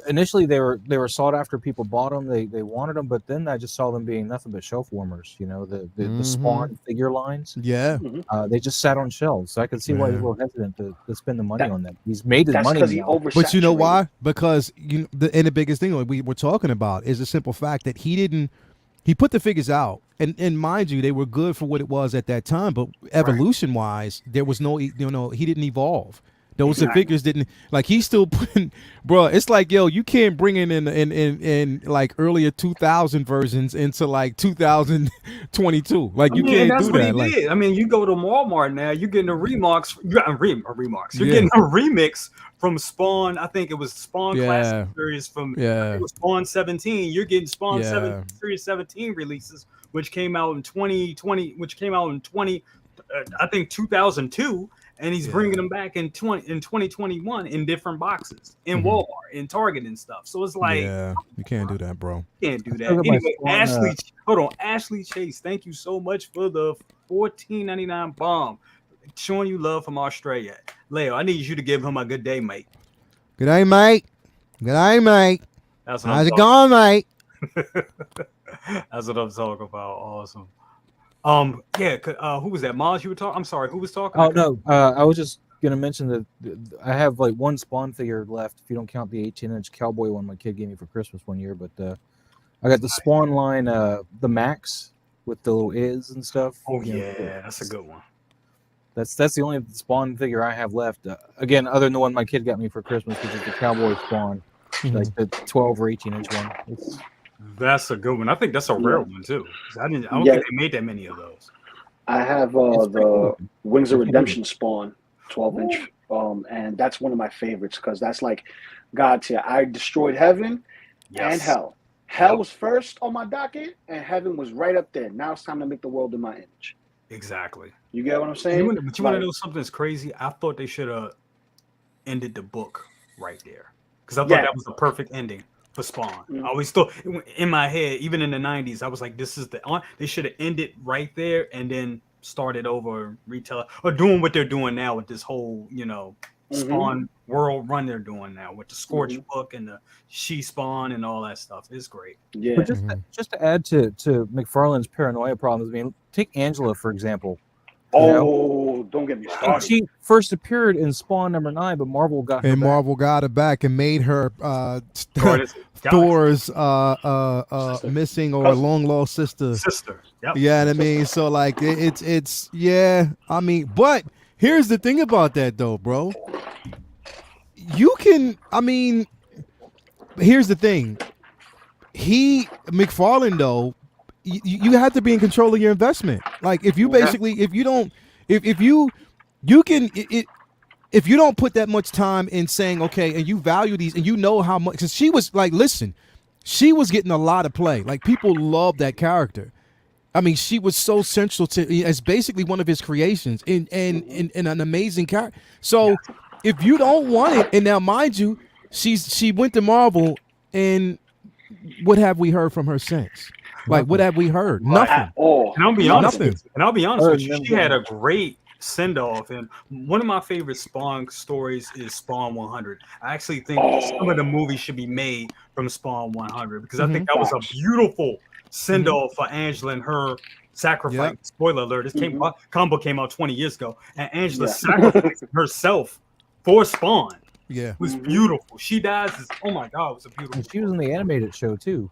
Speaker 2: initially they were sought after. People bought them, they wanted them, but then I just saw them being nothing but shelf warmers. You know, the Spawn figure lines.
Speaker 6: Yeah.
Speaker 2: They just sat on shelves. So I could see why he's a little hesitant to spend the money on that. He's made his
Speaker 3: That's
Speaker 2: money.
Speaker 3: because he
Speaker 2: now.
Speaker 3: oversaturated.
Speaker 6: But you know why? Because the biggest thing we were talking about is the simple fact that he put the figures out, and mind you, they were good for what it was at that time. But evolution wise, there was no, he didn't evolve. Those figures didn't, like, he's still putting, bro. It's like, yo, you can't bring in like earlier 2000 versions into like 2022. Like, you can't
Speaker 1: that's
Speaker 6: do
Speaker 1: what
Speaker 6: that.
Speaker 1: he
Speaker 6: Like,
Speaker 1: did. I mean, you go to Walmart now, you're getting a remix. You're getting a remix from Spawn. I think it was Spawn Classic Series from it was Spawn 17. You're getting Spawn 7 Series 17 releases, which came out in 2020, I think 2002. And he's bringing them back in 2021 in different boxes in Walmart, in Target and stuff. So it's like,
Speaker 6: you can't do that, bro.
Speaker 1: You can't do that.
Speaker 2: Talk about
Speaker 1: Anyway,
Speaker 2: Spawn,
Speaker 1: Ashley Chase, thank you so much for the $14.99 bomb. showing you love from Australia. Leo, I need you to give him a good day, mate.
Speaker 6: Good day, mate. Good day, mate.
Speaker 1: That's what
Speaker 6: How's
Speaker 1: I'm
Speaker 6: it going, mate?
Speaker 1: That's what I'm talking about. Awesome. Yeah. Who was that? Maz, you were talking. I'm sorry. Who was talking?
Speaker 2: Oh no, I was just gonna mention that I have like one Spawn figure left, if you don't count the 18-inch cowboy one my kid gave me for Christmas one year. But I got the Spawn line, the Max with the little is and stuff.
Speaker 1: Oh
Speaker 2: You know,
Speaker 1: yeah, that's a good one.
Speaker 2: That's the only Spawn figure I have left. Again, other than the one my kid got me for Christmas, which is the cowboy Spawn, like the 12 or 18-inch one.
Speaker 1: That's a good one. I think that's a rare one too. I don't think they made that many of those.
Speaker 3: I have the Wings of Redemption Spawn 12-inch, and that's one of my favorites because that's like God tier. I destroyed heaven and hell. Hell was first on my docket, and heaven was right up there. Now it's time to make the world in my image.
Speaker 1: Exactly.
Speaker 3: You get what I'm saying?
Speaker 1: You want to know something that's crazy? I thought they should have ended the book right there because I thought that was the perfect ending for Spawn. I always thought in my head, even in the 90s, I was like, this is they should have ended right there and then started over, retell or doing what they're doing now with this whole, Spawn world run they're doing now with the Scorch book and the She-Spawn and all that stuff. It's great.
Speaker 3: Yeah.
Speaker 2: But just to add to McFarlane's paranoia problems, I mean, take Angela for example.
Speaker 3: Don't get me started.
Speaker 2: She first appeared in Spawn #9, but Marvel got her back.
Speaker 6: Marvel got her back and made her Thor's missing or long lost sister.
Speaker 1: Yep.
Speaker 6: Yeah, I mean, so like it's yeah. I mean, but here's the thing about that though, bro. You can, I mean, here's the thing. McFarlane though, you have to be in control of your investment. Like if you basically, if you don't put that much time in saying, okay, and you value these and you know how much, because she was like, listen, she was getting a lot of play. Like people love that character. I mean, she was so central to as basically one of his creations and an amazing character. So if you don't want it, and now mind you, she went to Marvel, and what have we heard from her since? Like, what have we heard? Nothing.
Speaker 1: And I'll be honest
Speaker 6: Nothing.
Speaker 1: with you. And I'll be honest with you. She had a great send off, and one of my favorite Spawn stories is Spawn 100. I actually think some of the movies should be made from Spawn 100 because I think that was a beautiful send off for Angela and her sacrifice.
Speaker 6: Yep.
Speaker 1: Spoiler alert: this combo came out 20 years ago, and Angela sacrificed herself for Spawn.
Speaker 6: Yeah,
Speaker 1: it was beautiful. She dies. Oh my God, it was a beautiful.
Speaker 2: And she was in the animated show too.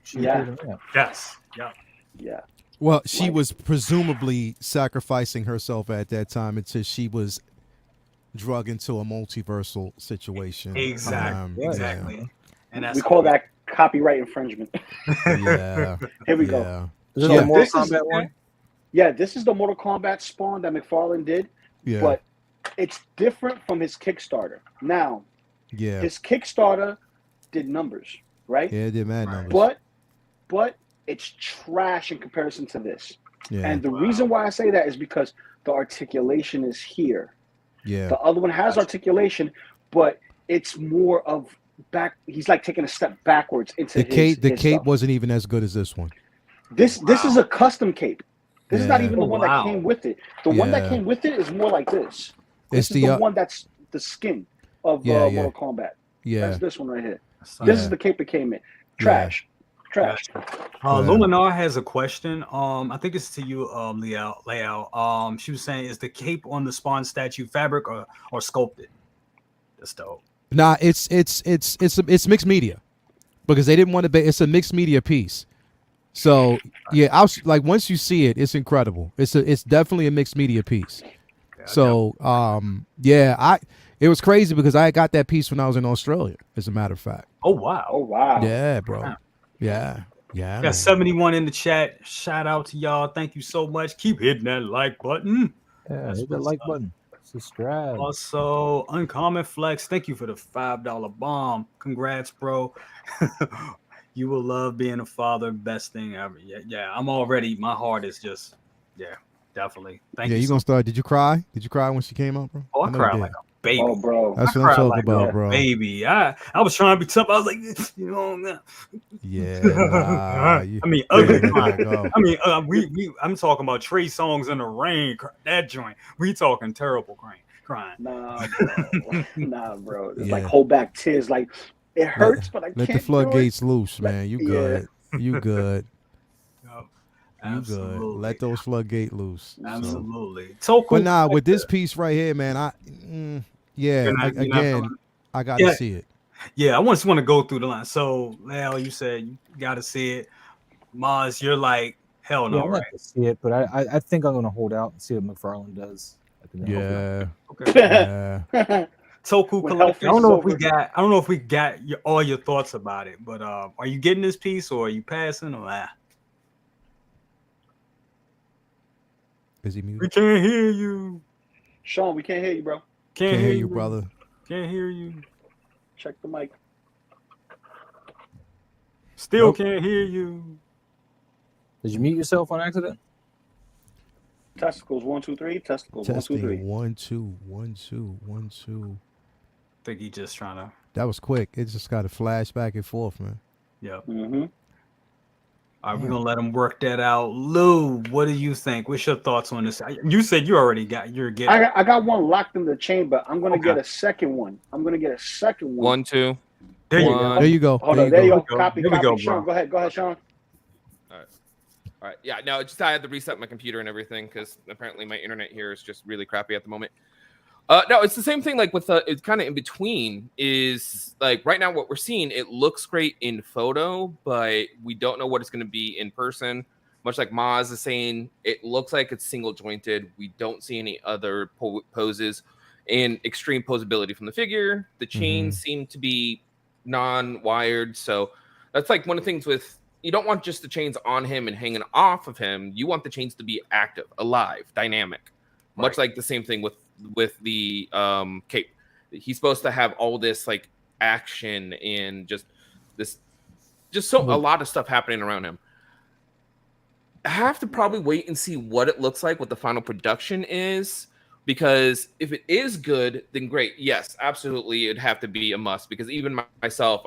Speaker 2: She appeared in that.
Speaker 1: Yes.
Speaker 3: Yeah.
Speaker 6: Well, she was presumably sacrificing herself at that time until she was drug into a multiversal situation.
Speaker 1: Exactly.
Speaker 3: Exactly.
Speaker 1: And that's
Speaker 3: we call that copyright infringement.
Speaker 6: Yeah.
Speaker 3: Here we go.
Speaker 2: Is it the Mortal Kombat one?
Speaker 3: Yeah, this is the Mortal Kombat Spawn that McFarlane did.
Speaker 6: Yeah.
Speaker 3: But it's different from his Kickstarter. Now, his Kickstarter did numbers, right?
Speaker 6: Yeah, it did mad numbers.
Speaker 3: But it's trash in comparison to this.
Speaker 6: Yeah.
Speaker 3: And the reason why I say that is because the articulation is here.
Speaker 6: Yeah.
Speaker 3: The other one has articulation, but it's more of back. He's like taking a step backwards into
Speaker 6: the cape. The cape
Speaker 3: stuff.
Speaker 6: wasn't even as good as this one.
Speaker 3: This is a custom cape. This is not even the one that came with it. The one that came with it is more like this. This is the one that's the skin of Mortal Kombat.
Speaker 6: Yeah.
Speaker 3: That's this one right here. This is the cape that came in. Trash.
Speaker 1: Luminar has a question. I think it's to you, Leo. She was saying, is the cape on the Spawn statue fabric or sculpted? That's dope.
Speaker 6: Nah, it's mixed media because they didn't want to. It's a mixed media piece. So yeah, like once you see it, it's incredible. It's definitely a mixed media piece. So it was crazy because I got that piece when I was in Australia. As a matter of fact.
Speaker 1: Oh wow.
Speaker 6: Yeah, bro. Yeah.
Speaker 1: Got 71 in the chat. Shout out to y'all. Thank you so much. Keep hitting that like button.
Speaker 2: Yeah, hit that like button. Subscribe.
Speaker 1: Also, Uncommon Flex. Thank you for the $5 bomb. Congrats, bro. You will love being a father. Best thing ever. Yeah. I'm already. My heart is just. Yeah, definitely. Thank you.
Speaker 6: You gonna start? Did you cry? Did you cry when she came out, bro?
Speaker 1: Oh, I cried like baby.
Speaker 3: Oh, bro.
Speaker 6: That's
Speaker 1: I
Speaker 6: what I'm
Speaker 1: cried
Speaker 6: talking
Speaker 1: like
Speaker 6: about,
Speaker 1: a
Speaker 6: bro.
Speaker 1: baby. I was trying to be tough. I was like, you know,
Speaker 6: Yeah, nah.
Speaker 1: I mean, ugly
Speaker 6: let
Speaker 1: crying.
Speaker 6: that go.
Speaker 1: I mean, I'm talking about Trey Songs in the Rain. That joint. We talking terrible crying.
Speaker 3: Nah, bro. Nah, bro. It's like
Speaker 6: Yeah.
Speaker 3: hold back tears. Like it hurts, but I
Speaker 6: Let
Speaker 3: can't
Speaker 6: the floodgates
Speaker 3: do
Speaker 6: loose, man. You
Speaker 3: yeah.
Speaker 6: good. You good.
Speaker 1: Yep.
Speaker 6: You good.
Speaker 1: Absolutely.
Speaker 6: Let those floodgates loose. So.
Speaker 1: Absolutely. Toku.
Speaker 6: But nah, with this piece right here, man,
Speaker 1: You're not
Speaker 6: again,
Speaker 1: feeling
Speaker 6: I got to
Speaker 1: Yeah.
Speaker 6: see it.
Speaker 1: Yeah, I just want to go through the line. So, Lal, you said you got to see it. Maz, you're like, hell
Speaker 2: Yeah,
Speaker 1: no,
Speaker 2: I'd
Speaker 1: right?
Speaker 2: like to see it, but I think I'm going to hold out and see what McFarlane does.
Speaker 6: Yeah.
Speaker 1: Okay.
Speaker 6: Yeah.
Speaker 1: Toku
Speaker 3: When
Speaker 1: collector. I
Speaker 3: Hellface
Speaker 1: don't know
Speaker 3: is
Speaker 1: if we
Speaker 3: over.
Speaker 1: got. I don't know if we got all your thoughts about it. But are you getting this piece or are you passing or?
Speaker 6: Is he
Speaker 1: We
Speaker 6: muted?
Speaker 1: can't hear you.
Speaker 3: Sean, we can't hear you, bro.
Speaker 6: Can't hear you, brother.
Speaker 1: Can't hear you.
Speaker 3: Check the mic.
Speaker 1: Still
Speaker 6: Nope.
Speaker 1: can't hear you.
Speaker 2: Did you mute yourself on accident?
Speaker 3: Testicles 1, 2, 3. Testicles 1, 2, 3.
Speaker 6: Testing 1 2 1 2 1 2.
Speaker 1: I think he just trying to.
Speaker 6: That was quick. It just got to flash back and forth, man.
Speaker 1: Yep.
Speaker 3: Mm-hmm.
Speaker 1: All right, we're gonna let him work that out. Lou, what do you think? What's your thoughts on this? You said you already got. You're getting.
Speaker 3: I got one locked in the chamber. I'm gonna
Speaker 1: Okay.
Speaker 3: get a second one.
Speaker 4: One, two.
Speaker 1: There you
Speaker 4: One.
Speaker 1: go.
Speaker 6: There you go.
Speaker 3: Hold on, there you go.
Speaker 1: go.
Speaker 3: Copy,
Speaker 1: There we
Speaker 3: copy.
Speaker 1: go,
Speaker 3: Sean,
Speaker 1: bro.
Speaker 3: go ahead, Sean.
Speaker 4: All right. Yeah, no, just I had to reset my computer and everything because apparently my internet here is just really crappy at the moment. No, it's the same thing. Like with it's kind of in between. Is like right now what we're seeing. It looks great in photo, but we don't know what it's going to be in person. Much like Maz is saying, it looks like it's single jointed. We don't see any other poses and extreme posability from the figure. The chains seem to be non-wired, so that's like one of the things with. You don't want just the chains on him and hanging off of him. You want the chains to be active, alive, dynamic. Much like the same thing with the cape. He's supposed to have all this like action and just a lot of stuff happening around him. I have to probably wait and see what it looks like, what the final production is, because if it is good, then great. Yes, absolutely, it'd have to be a must. Because even myself,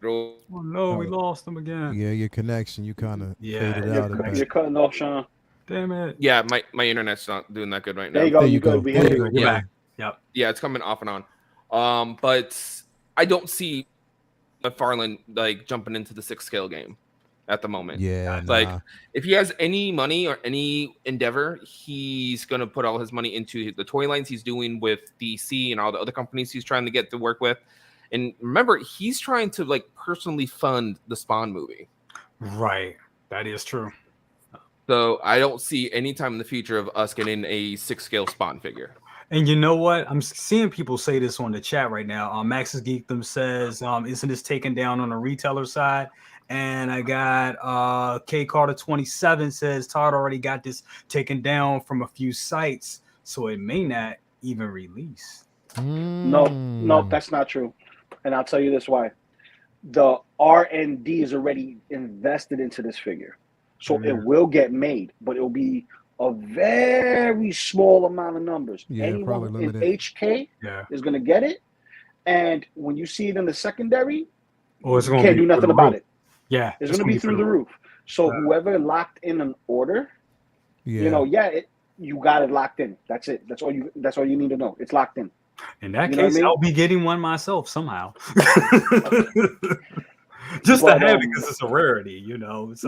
Speaker 1: Oh no, we lost him again.
Speaker 6: Yeah, your connection, you kind of faded out a
Speaker 3: You're
Speaker 6: bit.
Speaker 3: cutting off, Sean.
Speaker 1: Damn it.
Speaker 4: Yeah, my internet's not doing that good right now.
Speaker 3: There you go.
Speaker 6: There you
Speaker 3: You good?
Speaker 6: go.
Speaker 3: We
Speaker 6: There
Speaker 3: hear
Speaker 6: you
Speaker 3: you.
Speaker 6: go.
Speaker 1: We're
Speaker 4: Yeah.
Speaker 1: back. Yep.
Speaker 4: Yeah, it's coming off and on. But I don't see McFarlane like jumping into the 6 scale game at the moment.
Speaker 6: Yeah,
Speaker 4: Like
Speaker 6: nah.
Speaker 4: if he has any money or any endeavor, he's gonna put all his money into the toy lines he's doing with DC and all the other companies he's trying to get to work with. And remember, he's trying to like personally fund the Spawn movie.
Speaker 1: Right. That is true.
Speaker 4: So I don't see any time in the future of us getting a 6 scale Spawn figure.
Speaker 1: And you know what? I'm seeing people say this on the chat right now. Max's Geekdom says, isn't this taken down on the retailer side? And I got K Carter 27 says Todd already got this taken down from a few sites, so it may not even release.
Speaker 3: No, that's not true. And I'll tell you this why. The R&D is already invested into this figure. So it will get made, but it will be a very small amount of numbers.
Speaker 6: Yeah,
Speaker 3: Anyone
Speaker 6: probably
Speaker 3: in
Speaker 6: limited.
Speaker 3: HK
Speaker 1: Yeah.
Speaker 3: is going to get it. And when you see it in the secondary,
Speaker 1: Or it's
Speaker 3: you
Speaker 1: going
Speaker 3: can't
Speaker 1: to
Speaker 3: do nothing about it.
Speaker 1: Yeah.
Speaker 3: It's going to be through the roof. So whoever locked in an order,
Speaker 6: Yeah.
Speaker 3: you got it locked in. That's it. That's all you need to know. It's locked in.
Speaker 1: In that
Speaker 3: You know what
Speaker 1: case,
Speaker 3: I mean?
Speaker 1: I'll be getting one myself somehow. Just to
Speaker 3: But,
Speaker 1: have it because it's a rarity, you know. It's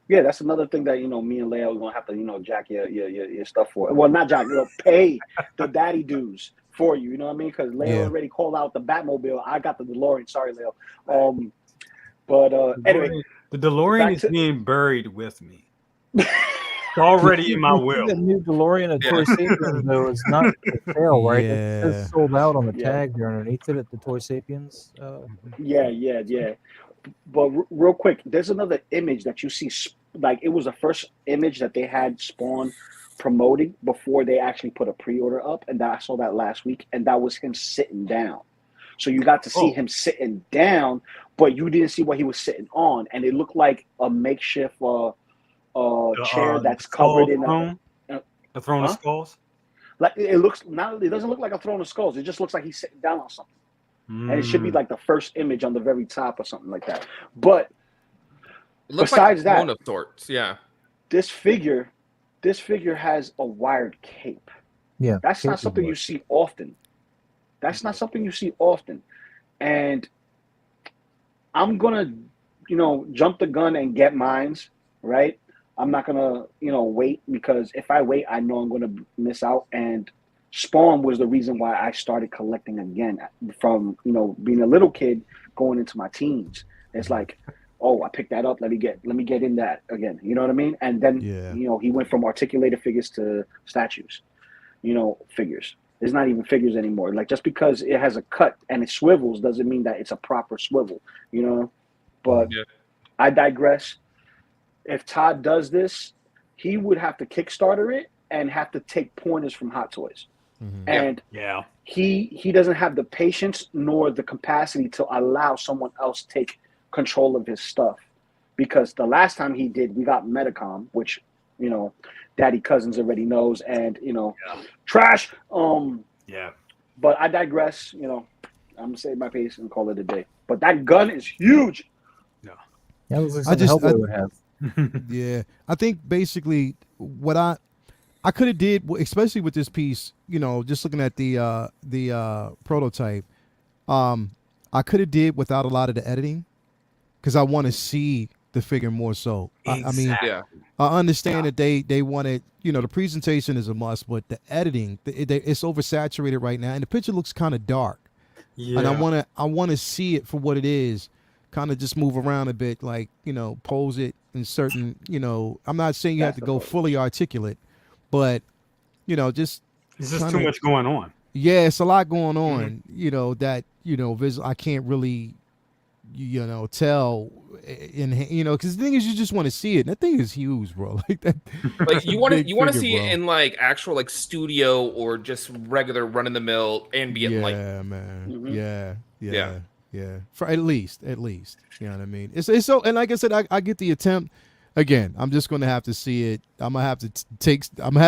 Speaker 3: Yeah, that's another thing that me and Leo are gonna have to jack your stuff for. Well, not jack, pay the daddy dues for you. You know what I mean? Because Leo already called out the Batmobile. I got the DeLorean. Sorry, Leo. Anyway,
Speaker 1: the DeLorean is being buried with me. It's already in my will.
Speaker 2: The new DeLorean at Toy Sapiens, though, is not for sale, right?
Speaker 6: Yeah.
Speaker 2: It says sold out on the
Speaker 3: Yeah.
Speaker 2: tag there underneath it at the Toy Sapiens.
Speaker 3: Yeah. But real quick, there's another image that you see. Like it was the first image that they had Spawn promoting before they actually put a pre-order up, and I saw that last week, and that was him sitting down. So you got to see him sitting down, but you didn't see what he was sitting on, and it looked like a makeshift chair that's covered in
Speaker 1: A throne of
Speaker 3: Huh?
Speaker 1: skulls.
Speaker 3: Like it looks not. It doesn't look like a throne of skulls. It just looks like he's sitting down on something, and it should be
Speaker 1: Mm.
Speaker 3: like the first image on the very top or something like that. But
Speaker 4: It looks
Speaker 3: besides
Speaker 4: like a throne
Speaker 3: that,
Speaker 4: of sorts. Yeah.
Speaker 3: this figure has a wired cape.
Speaker 2: Yeah,
Speaker 3: That's not
Speaker 2: cape is
Speaker 3: something you
Speaker 2: what-
Speaker 3: see often. That's not something you see often. And I'm gonna, jump the gun and get mines, right? I'm not gonna, wait, because if I wait, I know I'm gonna miss out. And Spawn was the reason why I started collecting again from, being a little kid going into my teens. It's like, oh, I picked that up. Let me get in that again. You know what I mean? And then,
Speaker 6: Yeah.
Speaker 3: he went from articulated figures to statues, figures. It's not even figures anymore. Like, just because it has a cut and it swivels doesn't mean that it's a proper swivel, But
Speaker 4: Yeah.
Speaker 3: I digress. If Todd does this, he would have to Kickstarter it and have to take pointers from Hot Toys.
Speaker 6: Mhm.
Speaker 3: And
Speaker 1: Yeah.
Speaker 3: he doesn't have the patience nor the capacity to allow someone else take control of his stuff. Because the last time he did, we got Metacom, which, Daddy Cousins already knows, and, trash.
Speaker 1: Yeah.
Speaker 3: But I digress, I'm gonna save my pace and call it a day. But that gun is huge.
Speaker 2: Yeah, it looks like
Speaker 6: I
Speaker 2: something
Speaker 6: just-
Speaker 2: Hellboy
Speaker 6: I-
Speaker 2: would have.
Speaker 6: Yeah, I think basically what I could have did, especially with this piece, just looking at the prototype, I could have did without a lot of the editing, because I want to see the figure more so. I mean,
Speaker 4: Yeah.
Speaker 6: I understand that they wanted, the presentation is a must, but the editing, it's oversaturated right now, and the picture looks kind of dark.
Speaker 1: Yeah.
Speaker 6: And I want to see it for what it is. Kind of just move around a bit, like, pose it in certain, I'm not saying you have
Speaker 3: That's
Speaker 6: to
Speaker 3: the
Speaker 6: go
Speaker 3: pose.
Speaker 6: fully articulate, but just
Speaker 1: It's just
Speaker 6: kinda-
Speaker 1: too much going on.
Speaker 6: yeah, it's a lot going
Speaker 3: Mm-hmm.
Speaker 6: on, that, I can't really, tell, because the thing is, you just want to see it. And that thing is huge, bro. Like that.
Speaker 4: Like
Speaker 6: that's a
Speaker 4: you want to
Speaker 6: big figure,
Speaker 4: see
Speaker 6: bro.
Speaker 4: it in like actual like studio or just regular run of the mill ambient
Speaker 6: Yeah,
Speaker 4: light.
Speaker 6: man.
Speaker 3: Mhm.
Speaker 6: Yeah,
Speaker 4: Yeah.
Speaker 6: yeah, yeah. For at least, you know what I mean. It's so, and like I said, I get the attempt. Again, I'm just gonna have to see it. I'm gonna have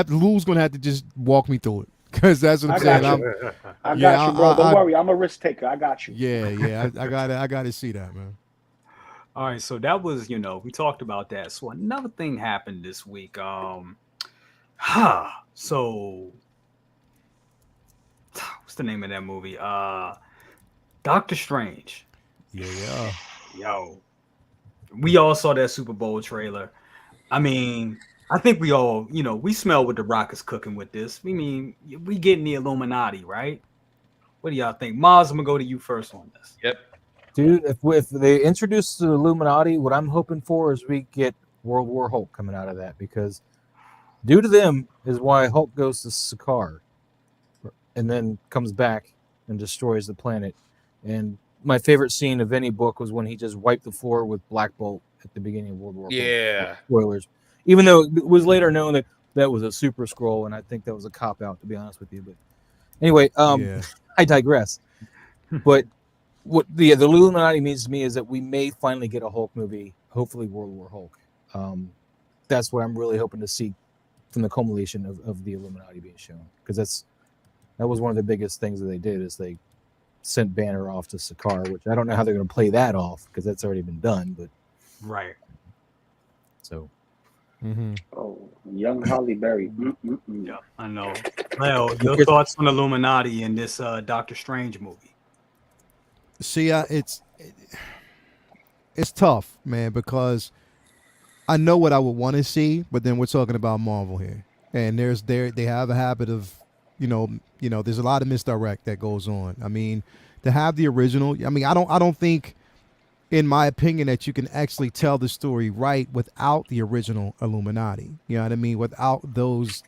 Speaker 6: to Lou's gonna have to just walk me through it, because that's what I'm
Speaker 3: I
Speaker 6: saying.
Speaker 3: got you. I
Speaker 6: Yeah,
Speaker 3: got you, bro. Don't
Speaker 6: I-
Speaker 3: worry. I'm a risk taker. I got you.
Speaker 6: Yeah, I gotta see that, man.
Speaker 1: All right, so that was, we talked about that. So another thing happened this week. So what's the name of that movie? Doctor Strange.
Speaker 6: Yeah.
Speaker 1: Yo, we all saw that Super Bowl trailer. I mean, I think we all, we smell what the Rock is cooking with this. I mean, we getting the Illuminati, right? What do y'all think? Maz, I'm gonna go to you first on this.
Speaker 4: Yep.
Speaker 2: Dude, if they introduce the Illuminati, what I'm hoping for is we get World War Hulk coming out of that, because due to them is why Hulk goes to Sakaar and then comes back and destroys the planet. And my favorite scene of any book was when he just wiped the floor with Black Bolt at the beginning of World War Hulk.
Speaker 4: Yeah.
Speaker 2: Spoilers. Even though it was later known that that was a super scroll, and I think that was a cop out, to be honest with you. But anyway,
Speaker 6: Yeah.
Speaker 2: I digress. But what the Illuminati means to me is that we may finally get a Hulk movie, hopefully World War Hulk. That's what I'm really hoping to see from the culmination of the Illuminati being shown, because that was one of the biggest things that they did, is they sent Banner off to Sakaar, which I don't know how they're going to play that off, because that's already been done. But
Speaker 1: Right.
Speaker 2: so
Speaker 6: Mm-hmm.
Speaker 3: Oh, young Holly Berry.
Speaker 1: Yeah, I know. Well, your
Speaker 2: Because-
Speaker 1: thoughts on Illuminati in this Doctor Strange movie?
Speaker 6: See, it's tough, man, because I know what I would want to see, but then we're talking about Marvel here, and they have a habit of, there's a lot of misdirect that goes on. I mean, to have the original, I mean, I don't think, in my opinion, that you can actually tell the story right without the original Illuminati. You know what I mean? Without those,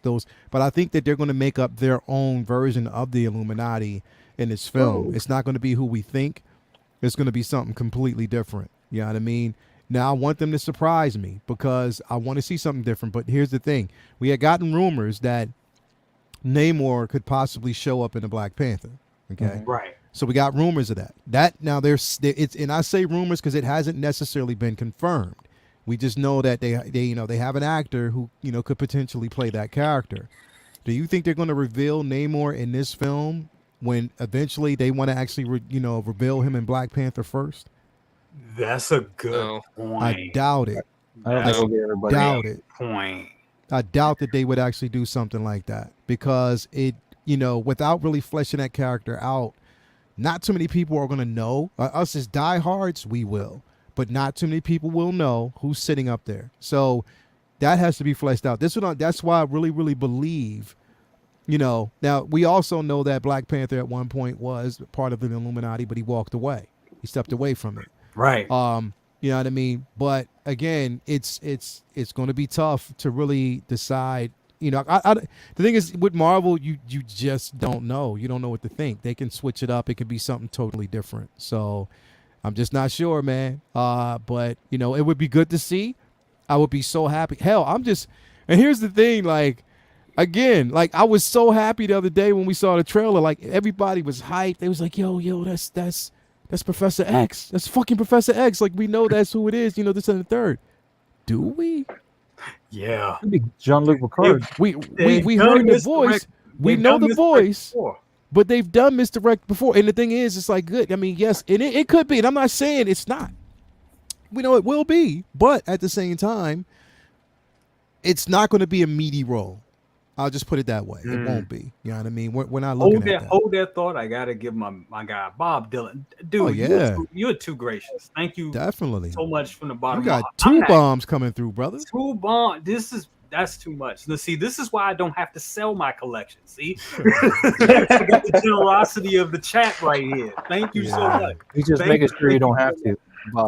Speaker 6: but I think that they're going to make up their own version of the Illuminati in this film. It's not going to be who we think. It's going to be something completely different. You know what I mean? Now, I want them to surprise me, because I want to see something different. But here's the thing. We had gotten rumors that Namor could possibly show up in the Black Panther. Okay.
Speaker 1: Right.
Speaker 6: So we got rumors of that. Now it's, and I say rumors because it hasn't necessarily been confirmed. We just know that they have an actor who could potentially play that character. Do you think they're going to reveal Namor in this film when eventually they want to actually reveal him in Black Panther first?
Speaker 1: That's a good point.
Speaker 6: I doubt it.
Speaker 2: I don't think we'll get everybody.
Speaker 6: Doubt it.
Speaker 1: Point.
Speaker 6: I doubt that they would actually do something like that because without really fleshing that character out, not too many people are going to know. Us as diehards, we will, but not too many people will know who's sitting up there. So that has to be fleshed out. That's why I really, really believe. Now we also know that Black Panther at one point was part of the Illuminati, but he walked away. He stepped away from it.
Speaker 1: Right.
Speaker 6: You know what I mean? But again, it's going to be tough to really decide. The thing is with Marvel, you just don't know. You don't know what to think. They can switch it up. It could be something totally different. So I'm just not sure, man. But it would be good to see. I would be so happy. Hell, and here's the thing, like, again, like I was so happy the other day when we saw the trailer. Like everybody was hyped. They was like, yo, that's Professor X. That's fucking Professor X. Like we know that's who it is. This and the third. Do we?
Speaker 1: Yeah.
Speaker 2: Jean-Luc Picard.
Speaker 6: We heard the voice. We know the voice. But they've done misdirect before. And the thing is, it's like good. I mean, yes, and it could be. And I'm not saying it's not. We know it will be. But at the same time, it's not going to be a meaty role. I'll just put it that way. It won't be. You know what I mean? We're not looking at that.
Speaker 1: Hold that thought. I got to give my guy, Bob Dylan. Dude, you're too gracious. Thank you.
Speaker 6: Definitely.
Speaker 1: So much from the bottom.
Speaker 6: You got two bombs coming through, brother.
Speaker 1: Two bombs. That's too much. Now, see, this is why I don't have to sell my collection. See? I got the generosity of the chat right here. Thank you so much.
Speaker 2: He's just making sure you don't have to.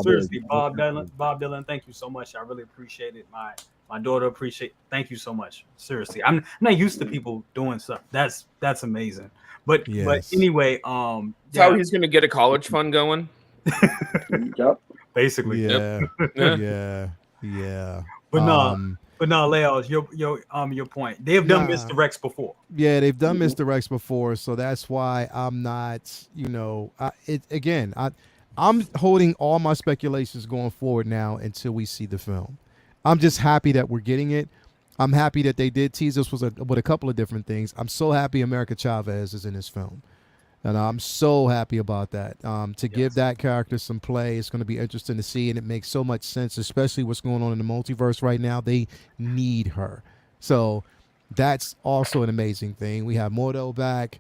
Speaker 1: Seriously, Bob Dylan, thank you so much. I really appreciate it. My daughter appreciate. Thank you so much. Seriously, I'm not used to people doing stuff. That's amazing. But anyway,
Speaker 4: so how he's gonna get a college fund going?
Speaker 3: Yep.
Speaker 1: Basically.
Speaker 6: Yeah.
Speaker 1: But no, Leos, your point. They have done misdirects before.
Speaker 6: Yeah, they've done misdirects before, so that's why I'm not. I'm holding all my speculations going forward now until we see the film. I'm just happy that we're getting it. I'm happy that they did tease us with a couple of different things. I'm so happy America Chavez is in this film. And I'm so happy about that. To give that character some play, it's going to be interesting to see, and it makes so much sense, especially what's going on in the multiverse right now. They need her. So that's also an amazing thing. We have Mordo back.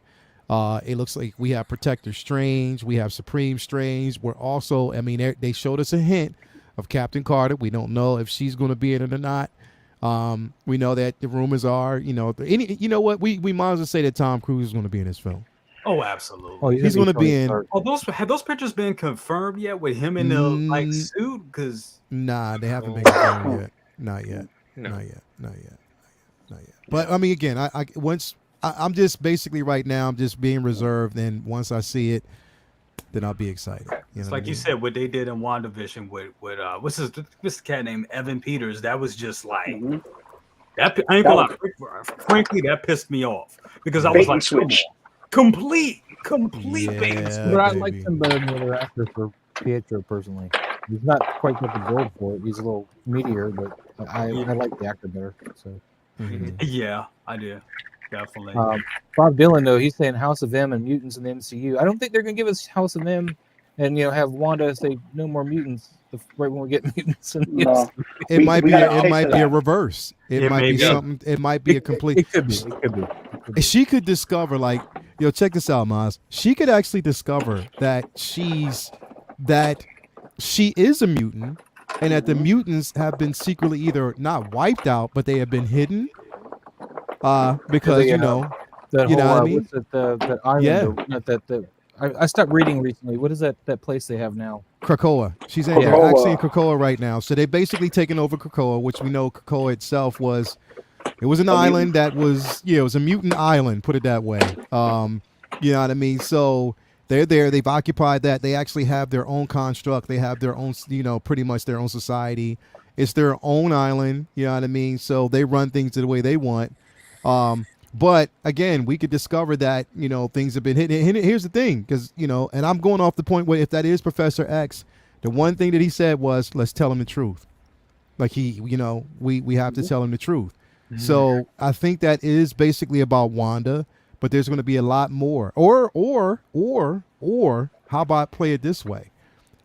Speaker 6: It looks like we have Protector Strange. We have Supreme Strange. We're also, they showed us a hint of Captain Carter. We don't know if she's going to be in it or not. We know that the rumors are, you know what? We might as well say that Tom Cruise is going to be in this film.
Speaker 1: Oh, absolutely.
Speaker 6: Oh, he's going to be in.
Speaker 1: Have those pictures been confirmed yet with him in the suit? Because
Speaker 6: nah, they haven't been confirmed yet. Not yet. No. Not yet. But again, I'm just basically right now, I'm just being reserved, and once I see it, then I'll be excited.
Speaker 1: It's like you said, what they did in WandaVision with what's the cat named Evan Peters. That was just like that. I ain't gonna lie. Frankly, that pissed me off because I was like,
Speaker 3: switch.
Speaker 1: Complete bait and switch.
Speaker 2: But I like him better than the other actor for Pietro personally. He's not quite got the gold for it. He's a little meatier, but I like the actor better. So
Speaker 1: yeah, I do. Definitely.
Speaker 2: Bob Dylan, though, he's saying House of M and mutants in the MCU. I don't think they're going to give us House of M and have Wanda say no more mutants right when we get mutants in the MCU.
Speaker 6: It might be a reverse. It might be something. It might be a complete.
Speaker 2: It could be.
Speaker 6: She could discover, like, check this out, Maz. She could actually discover that she is a mutant, and that the mutants have been secretly either not wiped out, but they have been hidden. Because
Speaker 2: that
Speaker 6: you know what I mean?
Speaker 2: That island, I stopped reading recently. What is that place they have now?
Speaker 6: Krakoa. She's in there actually in Krakoa right now. So they basically taken over Krakoa, which we know Krakoa itself was an island that was it was a mutant island, put it that way. You know what I mean? So they're there, they've occupied that. They actually have their own construct, they have their own, pretty much their own society. It's their own island, you know what I mean? So they run things the way they want. But again, we could discover that, things have been hidden. Here's the thing, because, and I'm going off the point where if that is Professor X, the one thing that he said was, let's tell him the truth. Like we have to tell him the truth. So I think that is basically about Wanda, but there's going to be a lot more. Or how about play it this way?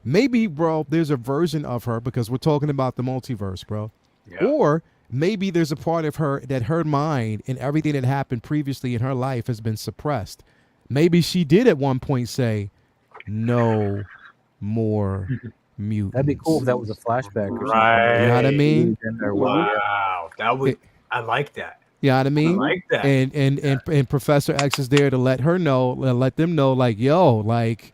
Speaker 6: Maybe, bro, there's a version of her, because we're talking about the multiverse, bro.
Speaker 1: Yeah.
Speaker 6: Or maybe there's a part of her that her mind and everything that happened previously in her life has been suppressed. Maybe she did at one point say, "No more mutants."
Speaker 2: That'd be cool if that was a flashback or
Speaker 1: Right.
Speaker 6: You know what I mean?
Speaker 1: Wow, that would. I like that.
Speaker 6: You know what I mean?
Speaker 1: I like that.
Speaker 6: And Professor X is there to let them know, like, yo, like,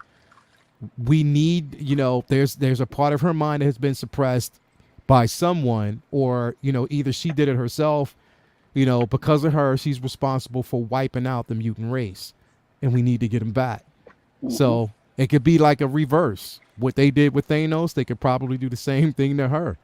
Speaker 6: we need, there's a part of her mind that has been suppressed by someone, or, either she did it herself, because of her, she's responsible for wiping out the mutant race, and we need to get them back. So it could be like a reverse. What they did with Thanos, they could probably do the same thing to her,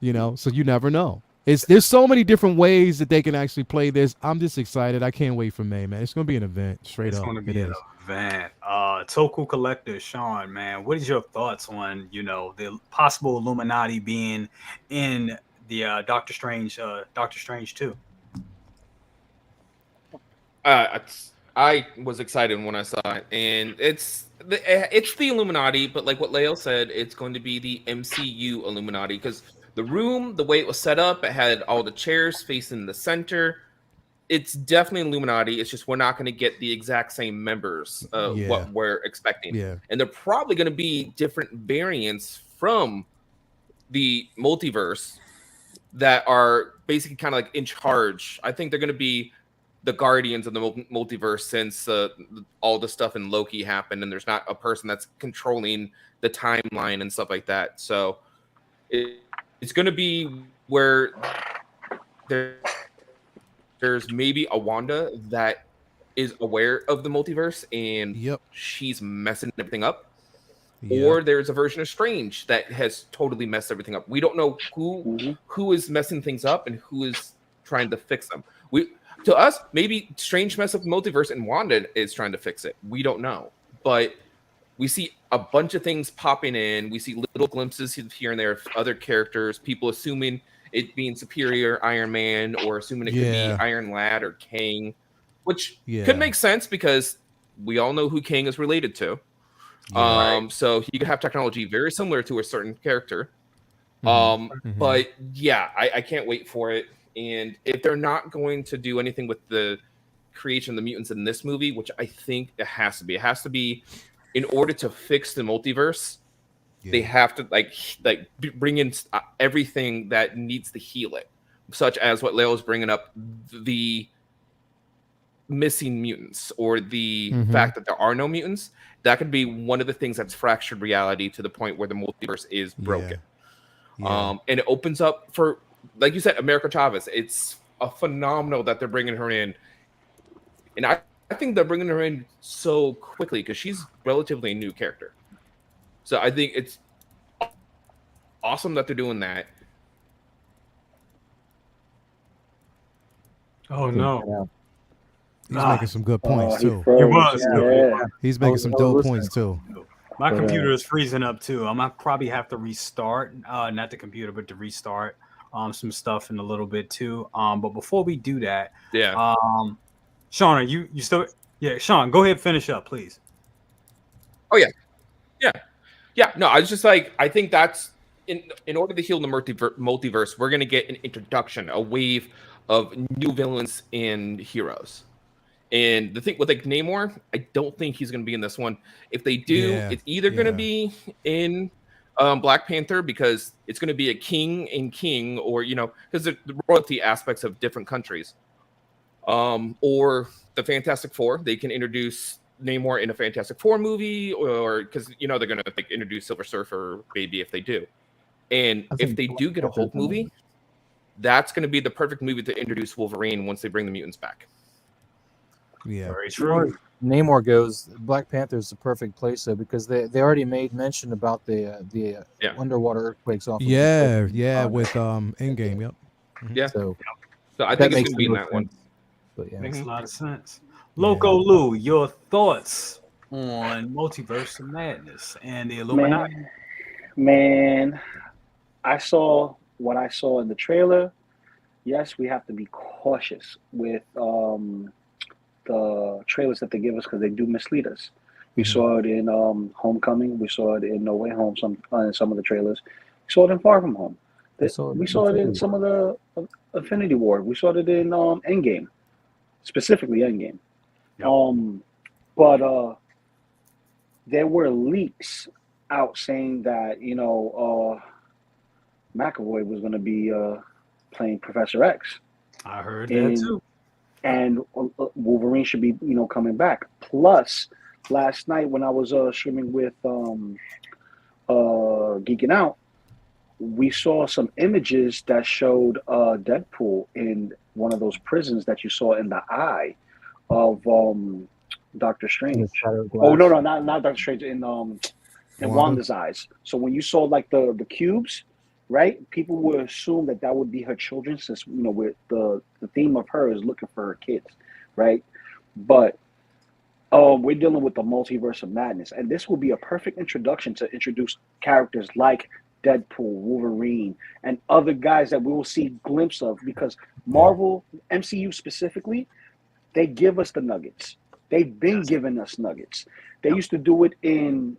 Speaker 6: so you never know. There's so many different ways that they can actually play this. I'm just excited. I can't wait for May, man. It's going to be an event, straight up.
Speaker 1: It's going to be an event. Toku Collector, Sean, man, what is your thoughts on, the possible Illuminati being in the Doctor Strange 2?
Speaker 4: I was excited when I saw it, and it's the Illuminati, but like what Leo said, it's going to be the MCU Illuminati, because the room, the way it was set up, it had all the chairs facing the center. It's definitely Illuminati. It's just we're not going to get the exact same members of what we're expecting.
Speaker 6: Yeah.
Speaker 4: And they're probably going to be different variants from the multiverse that are basically kind of like in charge. I think they're going to be the guardians of the multiverse, since all the stuff in Loki happened and there's not a person that's controlling the timeline and stuff like that. So it's going to be where there's maybe a Wanda that is aware of the multiverse and she's messing everything up. Or there's a version of Strange that has totally messed everything up. We don't know who is messing things up and who is trying to fix them. To us, maybe Strange messed up the multiverse and Wanda is trying to fix it. We don't know. But we see a bunch of things popping in. We see little glimpses here and there of other characters, people assuming it being Superior Iron Man, or assuming it could be Iron Lad or Kang, which could make sense because we all know who Kang is related to. So he could have technology very similar to a certain character. But yeah, I can't wait for it. And if they're not going to do anything with the creation of the mutants in this movie, which I think it has to be in order to fix the multiverse, they have to like bring in everything that needs to heal it, such as what Leo is bringing up, the missing mutants, or the fact that there are no mutants. That could be one of the things that's fractured reality to the point where the multiverse is broken. And it opens up for, like you said, America Chavez. It's a phenomenal that they're bringing her in. And I think they're bringing her in so quickly because she's relatively a new character. So I think it's awesome that they're doing that.
Speaker 1: Oh, no.
Speaker 6: He's making some good points, too. He's making some dope points, too.
Speaker 1: My computer is freezing up, too. I might probably have to restart. Not the computer, but to restart some stuff in a little bit, too. But before we do that, Sean, are you still? Yeah, Sean, go ahead and finish up, please.
Speaker 4: Oh, yeah. No, I was just like, I think that's in order to heal the multiverse, we're going to get an introduction, a wave of new villains and heroes. And the thing with like Namor, I don't think he's going to be in this one. If they do, it's either going to be in Black Panther, because it's going to be a king, or, because the royalty aspects of different countries. Or the Fantastic Four, they can introduce Namor in a Fantastic Four movie, or because they're going to introduce Silver Surfer maybe if they do. And if they do get a Hulk movie, that's going to be the perfect movie to introduce Wolverine once they bring the mutants back.
Speaker 6: Yeah,
Speaker 1: very true.
Speaker 2: Namor goes, Black Panther is the perfect place though, because they already made mention about the underwater earthquakes off.
Speaker 6: With Endgame.
Speaker 2: So
Speaker 4: I think it's going to be in that one.
Speaker 2: But
Speaker 1: makes a lot of sense. Loco Lou, your thoughts on Multiverse of Madness and the Illuminati?
Speaker 3: Man, I saw what I saw in the trailer, yes, we have to be cautious with the trailers that they give us because they do mislead us. We saw it in Homecoming. We saw it in No Way Home. In some of the trailers. We saw it in Far From Home. We saw it in some of the Infinity War. We saw it in Endgame, specifically Endgame.
Speaker 1: Yep.
Speaker 3: But there were leaks out saying that McAvoy was going to be playing Professor X.
Speaker 1: I heard that too.
Speaker 3: And Wolverine should be coming back. Plus, last night when I was streaming with Geeking Out, we saw some images that showed Deadpool in one of those prisons that you saw in the eye of Doctor Strange. Oh no, not Doctor Strange, in Wanda's eyes. So when you saw like the cubes, right? People would assume that would be her children, since with the theme of her is looking for her kids, right? But we're dealing with the multiverse of madness, and this will be a perfect introduction to introduce characters like Deadpool, Wolverine, and other guys that we will see a glimpse of, because Marvel, MCU specifically, they give us the nuggets. They've been giving us nuggets. They used to do it in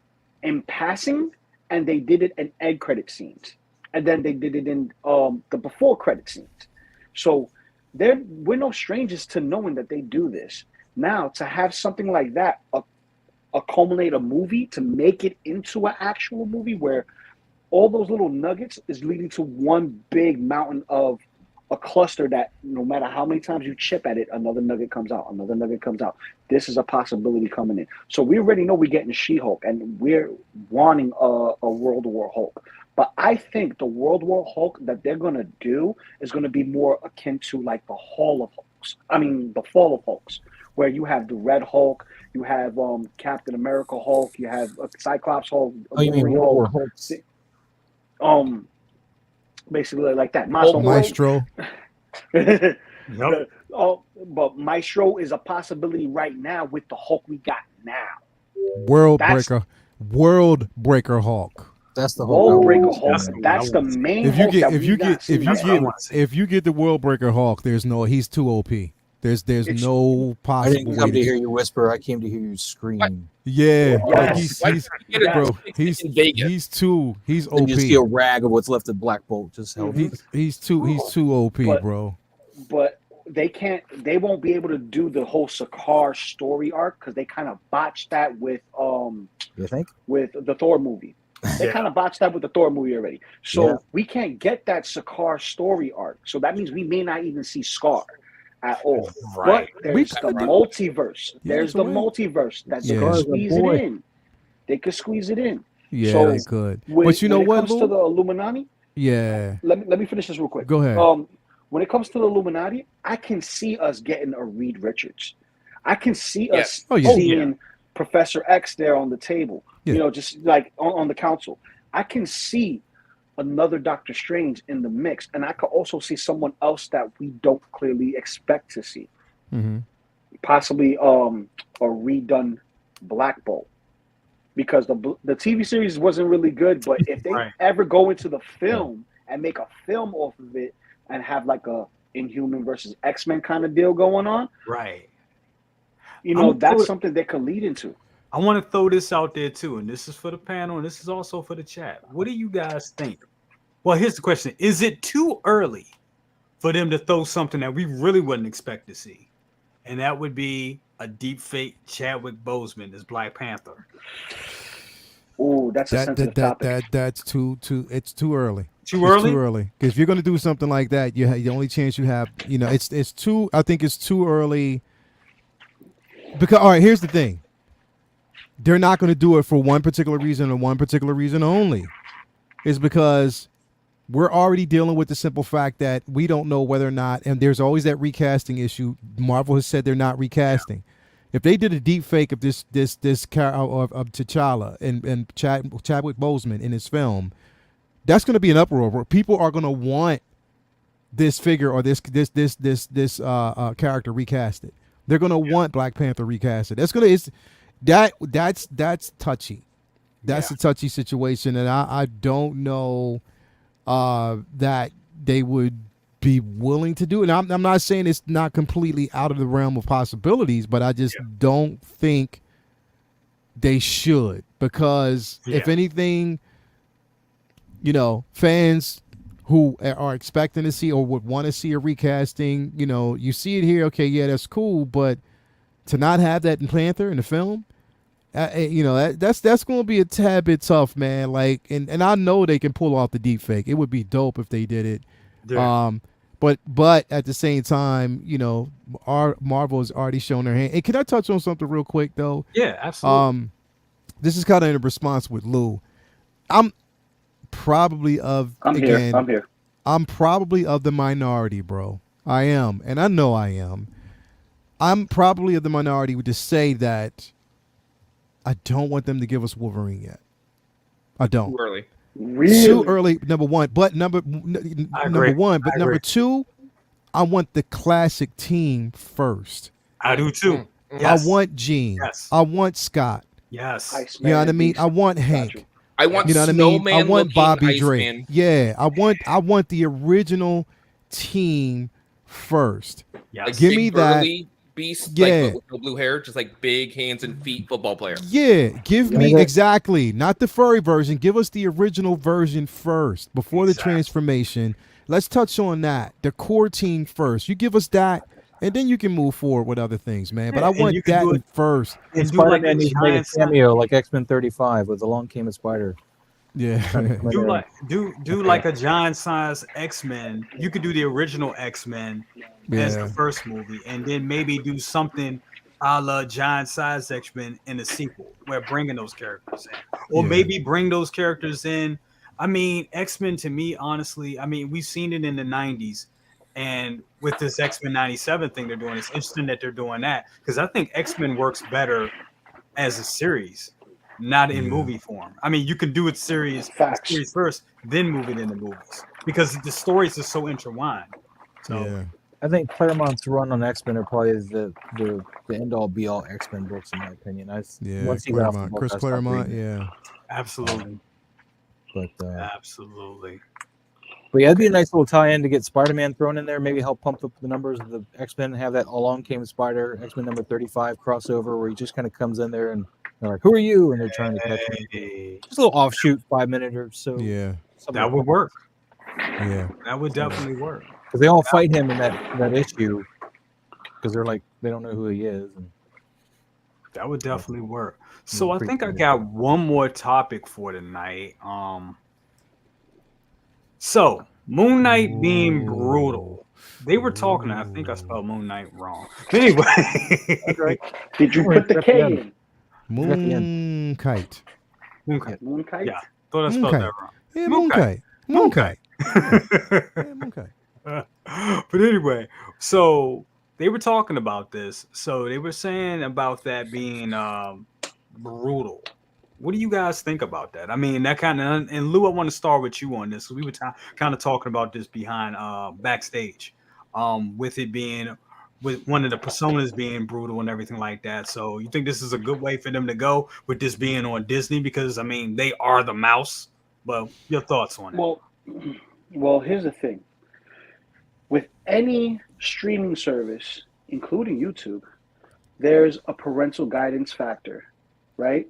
Speaker 3: passing, and they did it in end credit scenes, and then they did it in the before credit scenes. So we're no strangers to knowing that they do this. Now, to have something like that culminate a movie, to make it into an actual movie where all those little nuggets is leading to one big mountain of a cluster that no matter how many times you chip at it, another nugget comes out, another nugget comes out. This is a possibility coming in. So we already know we're getting She-Hulk, and we're wanting a World War Hulk. But I think the World War Hulk that they're going to do is going to be more akin to like the Fall of Hulks, where you have the Red Hulk, you have Captain America Hulk, you have Cyclops Hulk.
Speaker 2: Oh, you mean World War Hulk?
Speaker 3: Basically like that.
Speaker 6: Maestro.
Speaker 1: Yep.
Speaker 3: But Maestro is a possibility right now with the Hulk we got now.
Speaker 6: World Breaker Hulk.
Speaker 2: That's the
Speaker 3: World
Speaker 2: Hulk.
Speaker 3: Breaker Hulk. That's the main Hulk that we got.
Speaker 6: If you get the World Breaker Hulk, he's too OP. There's no possible.
Speaker 2: I didn't come to hear you whisper. I came to hear you scream.
Speaker 6: Yeah,
Speaker 3: Yes.
Speaker 6: he's too OP.
Speaker 2: And you see a rag of what's left of Black Bolt just held.
Speaker 6: He's too OP, bro.
Speaker 3: But they won't be able to do the whole Sakaar story arc because they kind of botched that with
Speaker 2: You think?
Speaker 3: with the Thor movie. They kind of botched that with the Thor movie already. So we can't get that Sakaar story arc. So that means we may not even see Scar at all.
Speaker 1: Right.
Speaker 3: But there's the multiverse. There's the multiverse that they can squeeze it in. They could squeeze it in.
Speaker 6: Yeah,
Speaker 3: so
Speaker 6: they could. But you know what,
Speaker 3: when it comes to the Illuminati, let me finish this real quick.
Speaker 6: Go ahead.
Speaker 3: When it comes to the Illuminati, I can see us getting a Reed Richards. I can see us seeing Professor X there on the table.
Speaker 6: Yeah.
Speaker 3: Just like on the council. I can see another Doctor Strange in the mix, and I could also see someone else that we don't clearly expect to see.
Speaker 6: Mm-hmm.
Speaker 3: Possibly a redone Black Bolt, because the TV series wasn't really good. But if they ever go into the film and make a film off of it and have like a Inhuman versus X-Men kind of deal going on,
Speaker 1: right?
Speaker 3: That's something they could lead into.
Speaker 1: I want to throw this out there too, and this is for the panel, and this is also for the chat. What do you guys think? Well, here's the question: is it too early for them to throw something that we really wouldn't expect to see? And that would be a deep fake Chadwick Boseman as Black Panther.
Speaker 3: Oh, that's a sensitive topic.
Speaker 6: That's too. It's too early.
Speaker 1: Too early.
Speaker 6: Too early. Because if you're going to do something like that, the only chance you have, it's too. I think it's too early. Because all right, here's the thing. They're not going to do it for one particular reason and one particular reason only. Is because we're already dealing with the simple fact that we don't know whether or not, and there's always that recasting issue. Marvel has said they're not recasting. If they did a deep fake of this of T'Challa and Chadwick Boseman in his film, that's going to be an uproar. People are going to want this figure or this character recasted. They're going to want Black Panther recasted. That's touchy. That's a touchy situation, and I don't know that they would be willing to do. And I'm not saying it's not completely out of the realm of possibilities, but I just don't think they should, because if anything, you know, fans who are expecting to see or would want to see a recasting, you know, you see it here, okay, yeah, that's cool, but to not have that in Panther in the film, you know, that's going to be a tad bit tough, man. Like, and I know they can pull off the deep fake. It would be dope if they did it.
Speaker 1: Yeah.
Speaker 6: But at the same time, you know, Marvel has already shown their hand. And can I touch on something real quick though?
Speaker 1: Yeah, absolutely.
Speaker 6: This is kind of in response with Lou. I'm probably of
Speaker 3: I'm here.
Speaker 6: I'm probably of the minority, bro. I am, and I know I am. I'm probably of the minority to say that I don't want them to give us Wolverine yet. I don't.
Speaker 4: Too early.
Speaker 3: Really?
Speaker 6: Too early, number one. But number
Speaker 1: agree.
Speaker 6: one. But
Speaker 1: I
Speaker 6: number
Speaker 1: agree.
Speaker 6: two, I want the classic team first.
Speaker 1: I do too.
Speaker 6: I
Speaker 1: Yes.
Speaker 6: want Gene.
Speaker 1: Yes.
Speaker 6: I want Scott.
Speaker 1: Yes.
Speaker 3: Iceman
Speaker 6: You know what I
Speaker 3: and
Speaker 6: mean?
Speaker 3: Beast.
Speaker 6: I want
Speaker 3: Got
Speaker 6: Hank.
Speaker 3: you.
Speaker 4: I want
Speaker 6: You know what I mean? I
Speaker 4: Snowman
Speaker 6: want
Speaker 4: looking
Speaker 6: Bobby Drake.
Speaker 4: Iceman.
Speaker 6: Yeah, I want the original team first.
Speaker 1: Yes.
Speaker 4: Like
Speaker 6: Give
Speaker 4: big
Speaker 6: me that.
Speaker 4: burly Beast,
Speaker 6: Yeah.
Speaker 4: like with no blue hair, just like big hands and feet football player.
Speaker 6: Yeah, give me
Speaker 2: Yeah.
Speaker 6: exactly, not the furry version. Give us the original version first before the
Speaker 1: Exactly.
Speaker 6: transformation. Let's touch on that. The core team first. You give us that, and then you can move forward with other things, man. But
Speaker 1: Yeah,
Speaker 6: I
Speaker 1: and
Speaker 6: want
Speaker 1: you can
Speaker 6: that
Speaker 1: do it-
Speaker 6: first.
Speaker 1: And do like a
Speaker 2: Spider-Man needs to make a
Speaker 1: giant size.
Speaker 2: cameo like X-Men 35 with Along Came a Spider.
Speaker 6: Yeah.
Speaker 1: Do like a giant size X-Men. You could do the original X-Men as the
Speaker 6: Yeah.
Speaker 1: first movie, and then maybe do something a la giant size X-Men in the sequel, where bringing those characters in, or
Speaker 6: Yeah.
Speaker 1: maybe bring those characters in. I mean, X-Men to me, honestly, I mean, we've seen it in the '90s, and with this X-Men '97 thing they're doing, it's interesting that they're doing that, because I think X-Men works better as a series, not in
Speaker 6: Yeah.
Speaker 1: movie form. I mean, you can do it series
Speaker 3: Facts.
Speaker 1: first, then move it into movies, because the stories are so intertwined. So
Speaker 6: Yeah.
Speaker 2: I think Claremont's run on X-Men are probably the end all be all X-Men books in my opinion.
Speaker 6: Yeah.
Speaker 2: Once he got off the
Speaker 6: Claremont.
Speaker 2: book,
Speaker 6: Chris
Speaker 2: I stopped
Speaker 6: Claremont.
Speaker 2: reading it.
Speaker 6: Yeah.
Speaker 1: absolutely,
Speaker 2: But
Speaker 1: absolutely.
Speaker 2: yeah, it'd be a nice little tie-in to get Spider-Man thrown in there, maybe help pump up the numbers of the X-Men, have that Along Came a Spider, X-Men number 35 crossover where he just kind of comes in there and they're like, "Who are you?" and they're trying to catch him.
Speaker 1: Hey,
Speaker 2: Just a little offshoot, 5 minute or so.
Speaker 6: Yeah.
Speaker 1: that would work.
Speaker 6: Yeah.
Speaker 1: That would definitely work.
Speaker 2: Because they all fight him in that issue because they're like they don't know who he is. And
Speaker 1: That would definitely work. So I
Speaker 2: pretty
Speaker 1: think I
Speaker 2: cool.
Speaker 1: got one more topic for tonight. So Moon Knight being brutal. They were talking. I think I spelled Moon Knight wrong. But anyway,
Speaker 3: Did you put the K in?
Speaker 6: Moon Kite.
Speaker 1: Moonkite.
Speaker 3: Moonkite?
Speaker 1: Yeah, thought I spelled
Speaker 6: Moonkite.
Speaker 1: that wrong.
Speaker 6: Yeah, Moonkite. Moonkite. Yeah, Moonkite.
Speaker 1: But anyway, so they were talking about this. So they were saying about that being brutal. What do you guys think about that? I mean, that kind of, and Lou, I want to start with you on this. We were kind of talking about this behind backstage, with it being, with one of the personas being brutal and everything like that. So you think this is a good way for them to go with this being on Disney? Because I mean, they are the mouse. But your thoughts on it?
Speaker 3: Well, here's the thing. With any streaming service, including YouTube, there's a parental guidance factor, right?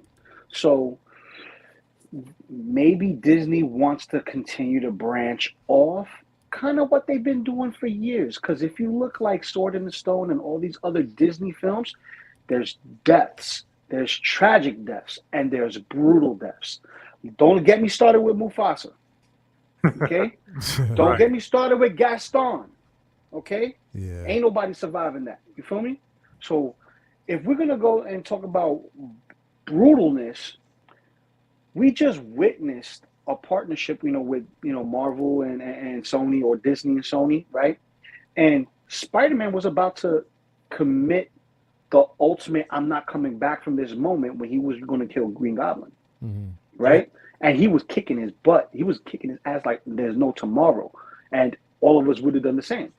Speaker 3: So maybe Disney wants to continue to branch off kind of what they've been doing for years. Because if you look like Sword in the Stone and all these other Disney films, there's deaths, there's tragic deaths, and there's brutal deaths. Don't get me started with Mufasa. Okay? Don't
Speaker 1: Right.
Speaker 3: get me started with Gaston. Okay?
Speaker 6: Yeah.
Speaker 3: Ain't nobody surviving that. You feel me? So if we're gonna go and talk about brutalness, we just witnessed a partnership, with Marvel and Sony, or Disney and Sony, right? And Spider-Man was about to commit the ultimate "I'm not coming back from this" moment when he was going to kill Green Goblin,
Speaker 6: Mhm.
Speaker 3: right? And he was kicking his butt. He was kicking his ass like there's no tomorrow. And all of us would have done the same.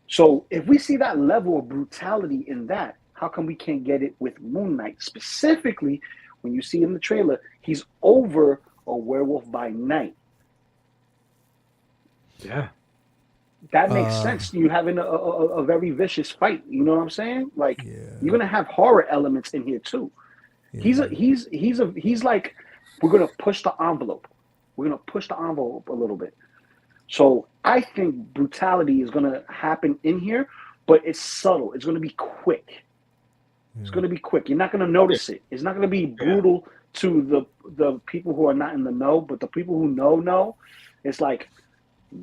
Speaker 3: So if we see that level of brutality in that, how come we can't get it with Moon Knight? Specifically, when you see in the trailer, he's over a werewolf by night.
Speaker 1: Yeah.
Speaker 3: That makes sense. You having a very vicious fight. You know what I'm saying? Like
Speaker 6: Yeah.
Speaker 3: you're gonna have horror elements in here too.
Speaker 6: Yeah.
Speaker 3: He's like, we're gonna push the envelope. We're gonna push the envelope a little bit. So I think brutality is gonna happen in here, but it's subtle. It's gonna be quick. It's gonna be quick. You're not gonna notice it. It's not gonna be brutal to the people who are not in the know, but the people who know, it's like,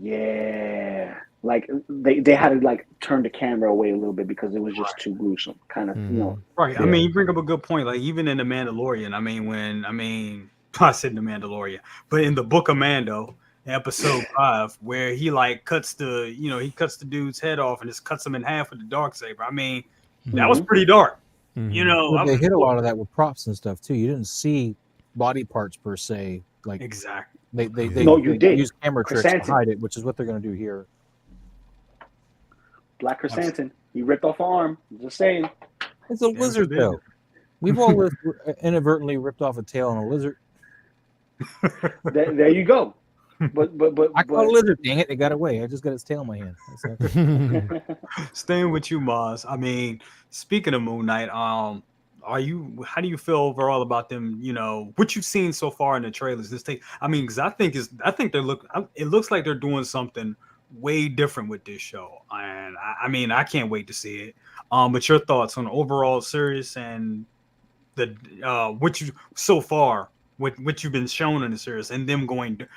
Speaker 3: yeah. Like they had to like turn the camera away a little bit because it was just too gruesome, kind of, you know.
Speaker 1: Right. I mean, you bring up a good point. Like even in the Mandalorian, I said the Mandalorian, but in the Book of Mando, episode 5, where he like cuts the dude's head off and just cuts him in half with the darksaber. I mean, that was pretty dark. You know,
Speaker 2: Well, they hit a lot of that with props and stuff too. You didn't see body parts per se, like
Speaker 1: exactly.
Speaker 2: They
Speaker 3: you did.
Speaker 2: use camera tricks
Speaker 3: Chrysanthemum.
Speaker 2: to hide it, which is what they're going to do here.
Speaker 3: Black Chrysanthemum, he ripped off an arm. Just saying.
Speaker 2: It's a lizard, though. We've all inadvertently ripped off a tail on a lizard.
Speaker 3: There you go. But
Speaker 2: I caught a lizard. Dang it! It got away. I just got its tail in my hand.
Speaker 1: Staying with you, Maz. I mean, speaking of Moon Knight, how do you feel overall about them? You know, what you've seen so far in the trailers. I mean, because it looks like they're doing something way different with this show, and I mean, I can't wait to see it. But your thoughts on the overall series and the what you so far, what you've been shown in the series, and them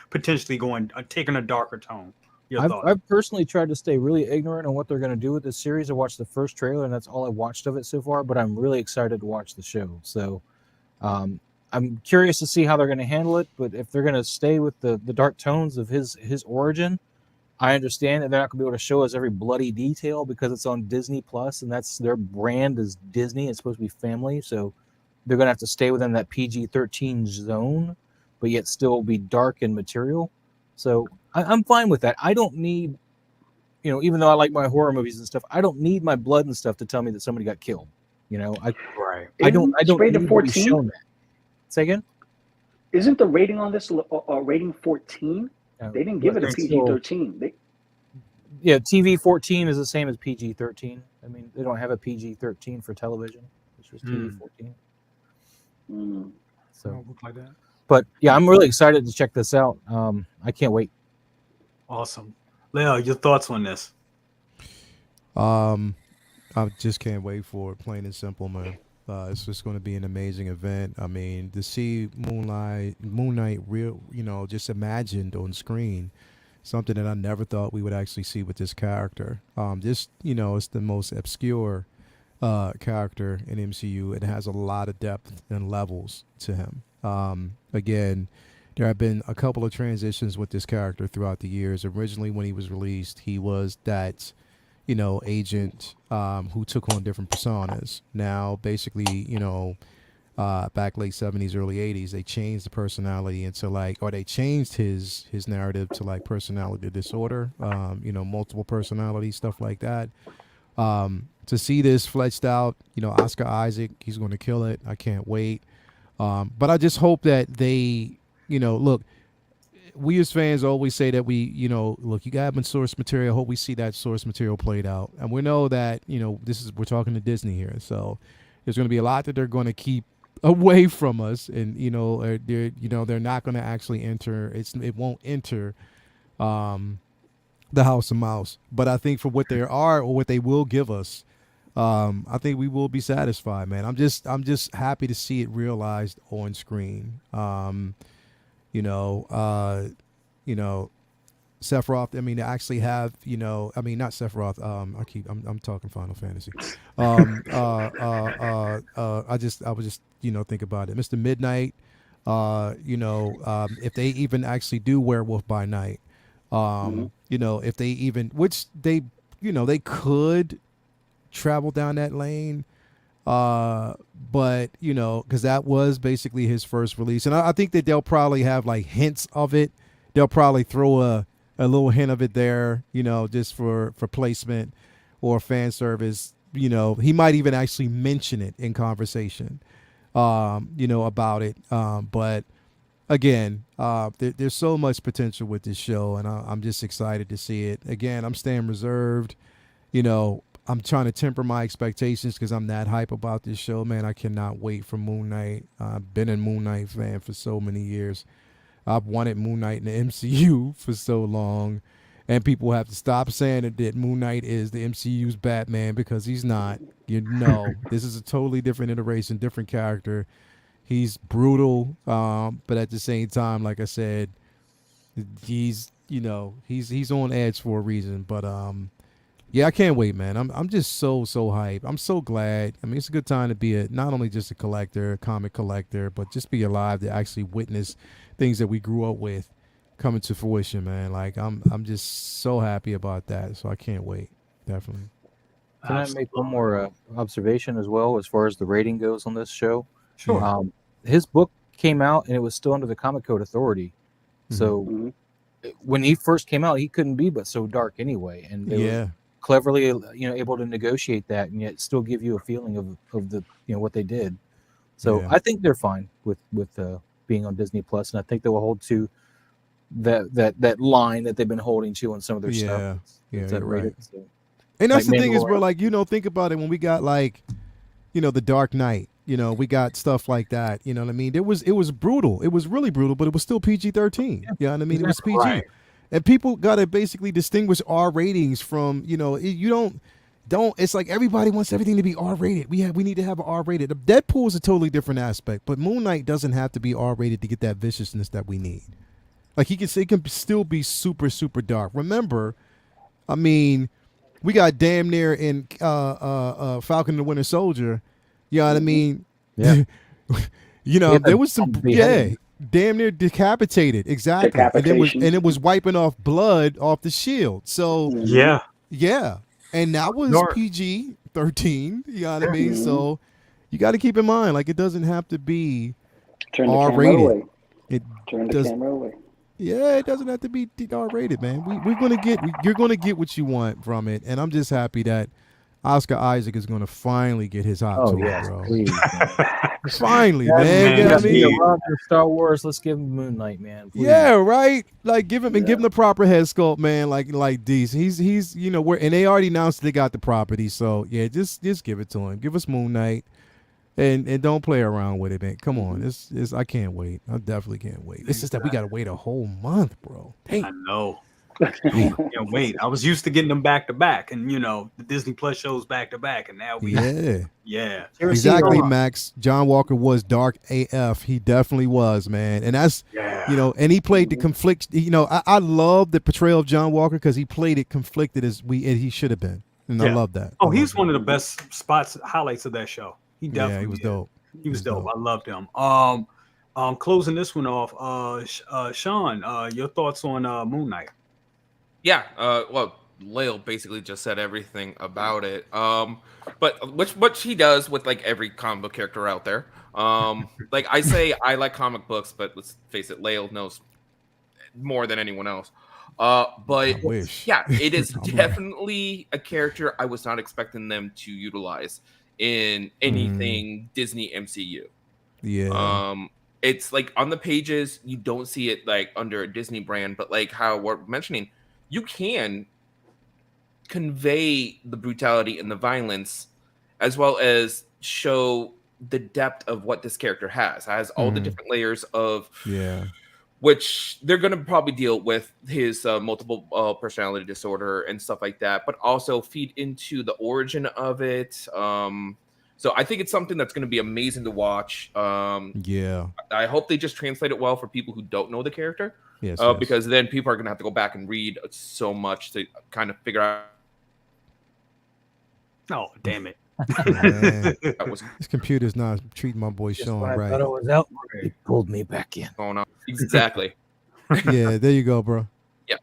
Speaker 1: potentially taking a darker tone.
Speaker 2: I've personally tried to stay really ignorant on what they're going to do with this series. I watched the first trailer, and that's all I watched of it so far. But I'm really excited to watch the show. So I'm curious to see how they're going to handle it. But if they're going to stay with the dark tones of his origin, I understand that they're not going to be able to show us every bloody detail because it's on Disney Plus, and that's their brand is Disney. It's supposed to be family, so they're going to have to stay within that PG-13 zone, but yet still be dark in material. So I'm fine with that. I don't need, even though I like my horror movies and stuff, I don't need my blood and stuff to tell me that somebody got killed. I don't
Speaker 3: rated
Speaker 2: need
Speaker 3: 14?
Speaker 2: to be shown that. Say again?
Speaker 3: Isn't the rating on this rating 14? They didn't give it a PG-13.
Speaker 2: TV 14 is the same as PG-13. I mean, they don't have a PG-13 for television. It's just TV 14. So,
Speaker 1: look like that.
Speaker 2: But yeah, I'm really excited to check this out. I can't wait.
Speaker 1: Awesome, Leo, your thoughts on this?
Speaker 6: I just can't wait for it. Plain and simple, man. It's just going to be an amazing event. I mean, to see Moon Knight real, just imagined on screen, something that I never thought we would actually see with this character. It's the most obscure character in MCU. It has a lot of depth and levels to him. Again, there have been a couple of transitions with this character throughout the years. Originally, when he was released, he was that agent who took on different personas. Now, basically, back late 70s, early 80s, they changed the personality into they changed his narrative to personality disorder, multiple personalities, stuff like that. To see this fleshed out, Oscar Isaac, he's going to kill it. I can't wait. But I just hope that they, look, we as fans always say that we, look, you got source material. I hope we see that source material played out. And we know that, we're talking to Disney here. So there's going to be a lot that they're going to keep away from us. And, they're not going to actually enter. It won't enter the House of Mouse. But I think for what they are or what they will give us, I think we will be satisfied, man. I'm just happy to see it realized on screen. Sephiroth, I mean, to actually have, not Sephiroth, I'm talking Final Fantasy. I was just think about it. Mr. Midnight, if they even actually do Werewolf by Night, if they even, which they could travel down that lane, but because that was basically his first release, and I think that they'll probably have hints of it. They'll probably throw a little hint of it there, just for placement or fan service. He might even actually mention it in conversation, about it. But again, there's so much potential with this show, and I'm just excited to see it. Again, I'm staying reserved. You know, I'm trying to temper my expectations because I'm that hype about this show, man. I cannot wait for Moon Knight. I've been a Moon Knight fan for so many years. I've wanted Moon Knight in the MCU for so long, and people have to stop saying that Moon Knight is the MCU's Batman, because he's not. You know, this is a totally different iteration, different character. He's brutal, but at the same time, like I said, he's on edge for a reason. But yeah, I can't wait, man. I'm just so hyped. I'm so glad. I mean, it's a good time to be not only just a collector, a comic collector, but just be alive to actually witness things that we grew up with coming to fruition, man. Like I'm just so happy about that. So I can't wait. Definitely.
Speaker 2: Can I make one more observation as well as far as the rating goes on this show?
Speaker 1: Sure.
Speaker 2: His book came out and it was still under the Comic Code Authority. So when he first came out, he couldn't be but so dark anyway. And they were cleverly, able to negotiate that and yet still give you a feeling of the, what they did. So I think they're fine with being on Disney Plus, and I think they will hold to that line that they've been holding to on some of their stuff.
Speaker 6: Right. So. And that's the thing is, bro, like, think about it when we got like, the Dark Knight, we got stuff like that. You know what I mean? It was brutal. It was really brutal, but it was still PG-13. You know what I mean? It was PG. Right. And people got to basically distinguish R ratings from, you don't, it's like everybody wants everything to be R rated. We need to have an R rated. Deadpool is a totally different aspect, but Moon Knight doesn't have to be R rated to get that viciousness that we need. Like it can still be super, super dark. Remember, I mean, we got damn near in Falcon and the Winter Soldier. You know what I mean?
Speaker 2: Yeah.
Speaker 6: There was some damn near decapitated. Exactly. And it was wiping off blood off the shield. So yeah. And that was PG-13. You know what I mean? So you got to keep in mind, like, it doesn't have to be R-rated.
Speaker 3: Turn the camera away.
Speaker 6: Yeah, it doesn't have to be R-rated, man. You're gonna get what you want from it, and I'm just happy that Oscar Isaac is gonna finally get his hot tool, bro.
Speaker 2: Please,
Speaker 6: finally, man. You know what I mean?
Speaker 2: Star Wars. Let's give him Moon Knight, man. Please.
Speaker 6: Yeah, right. Like give him the proper head sculpt, man. Like these. He's and they already announced they got the property, so yeah, just give it to him. Give us Moon Knight. And don't play around with it, man. Come on, I can't wait. I definitely can't wait. It's just that we gotta wait a whole month, bro. Dang.
Speaker 1: I know. Can't wait. I was used to getting them back to back, and the Disney Plus shows back to back, and now we
Speaker 6: exactly, Max. John Walker was dark AF. He definitely was, man. And that's and he played the conflict. I love the portrayal of John Walker because he played it conflicted as he should have been, and I love that.
Speaker 1: Oh, he's one of the best highlights of that show. He definitely
Speaker 6: he was dope.
Speaker 1: He was dope. I loved him. Closing this one off, Sean, your thoughts on Moon Knight?
Speaker 4: Yeah, well, Lale basically just said everything about it. But which he does with like every comic book character out there. Like I say, I like comic books, but let's face it, Lale knows more than anyone else. But yeah, it is definitely a character I was not expecting them to utilize in anything Disney MCU.
Speaker 6: Yeah.
Speaker 4: It's like on the pages, you don't see it like under a Disney brand, but like how we're mentioning, you can convey the brutality and the violence as well as show the depth of what this character has all the different layers of which they're going to probably deal with his multiple personality disorder and stuff like that, but also feed into the origin of it. So I think it's something that's going to be amazing to watch. I hope they just translate it well for people who don't know the character.
Speaker 6: Yes.
Speaker 4: Because then people are going to have to go back and read so much to kind of figure out.
Speaker 1: Oh, damn it.
Speaker 6: This computer's not treating my boy Sean right.
Speaker 2: I thought it was out. It pulled me back in.
Speaker 4: Going on. Exactly.
Speaker 6: Yeah, there you go, bro.
Speaker 4: Yeah.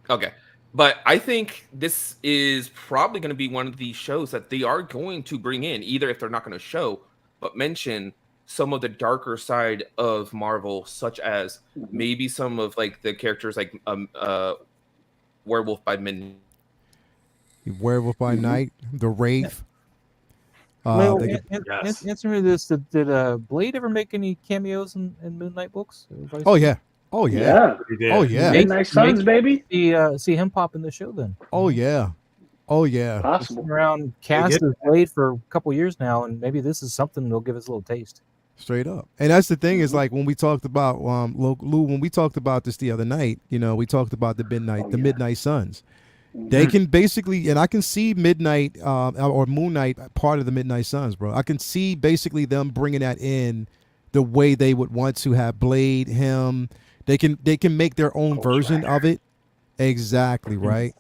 Speaker 4: Okay. But I think this is probably going to be one of the shows that they are going to bring in, either if they're not going to show, but mention some of the darker side of Marvel, such as maybe some of like the characters like Werewolf by Midnight.
Speaker 6: Werewolf by Night, The Wraith.
Speaker 2: Well,
Speaker 6: they-
Speaker 1: Yes.
Speaker 2: answer me this: Did Blade ever make any cameos in Moon Knight books?
Speaker 6: oh yeah, oh yeah,
Speaker 3: Yeah.
Speaker 1: He did.
Speaker 6: oh yeah,
Speaker 3: Midnight Suns, baby.
Speaker 2: See him pop in the show then.
Speaker 6: oh yeah, oh yeah.
Speaker 2: He's
Speaker 3: Possible.
Speaker 2: been around cast as Blade for a couple years now, and maybe this is something that'll give us a little taste.
Speaker 6: Straight up. And that's the thing is like when we talked about Lou, when we talked about this the other night, you know, we talked about the Midnight Suns. They can basically, and I can see Midnight or Moon Knight part of the Midnight Suns, bro. I can see basically them bringing that in the way they would want to have Blade, him. They can make their own version of it. Exactly, right?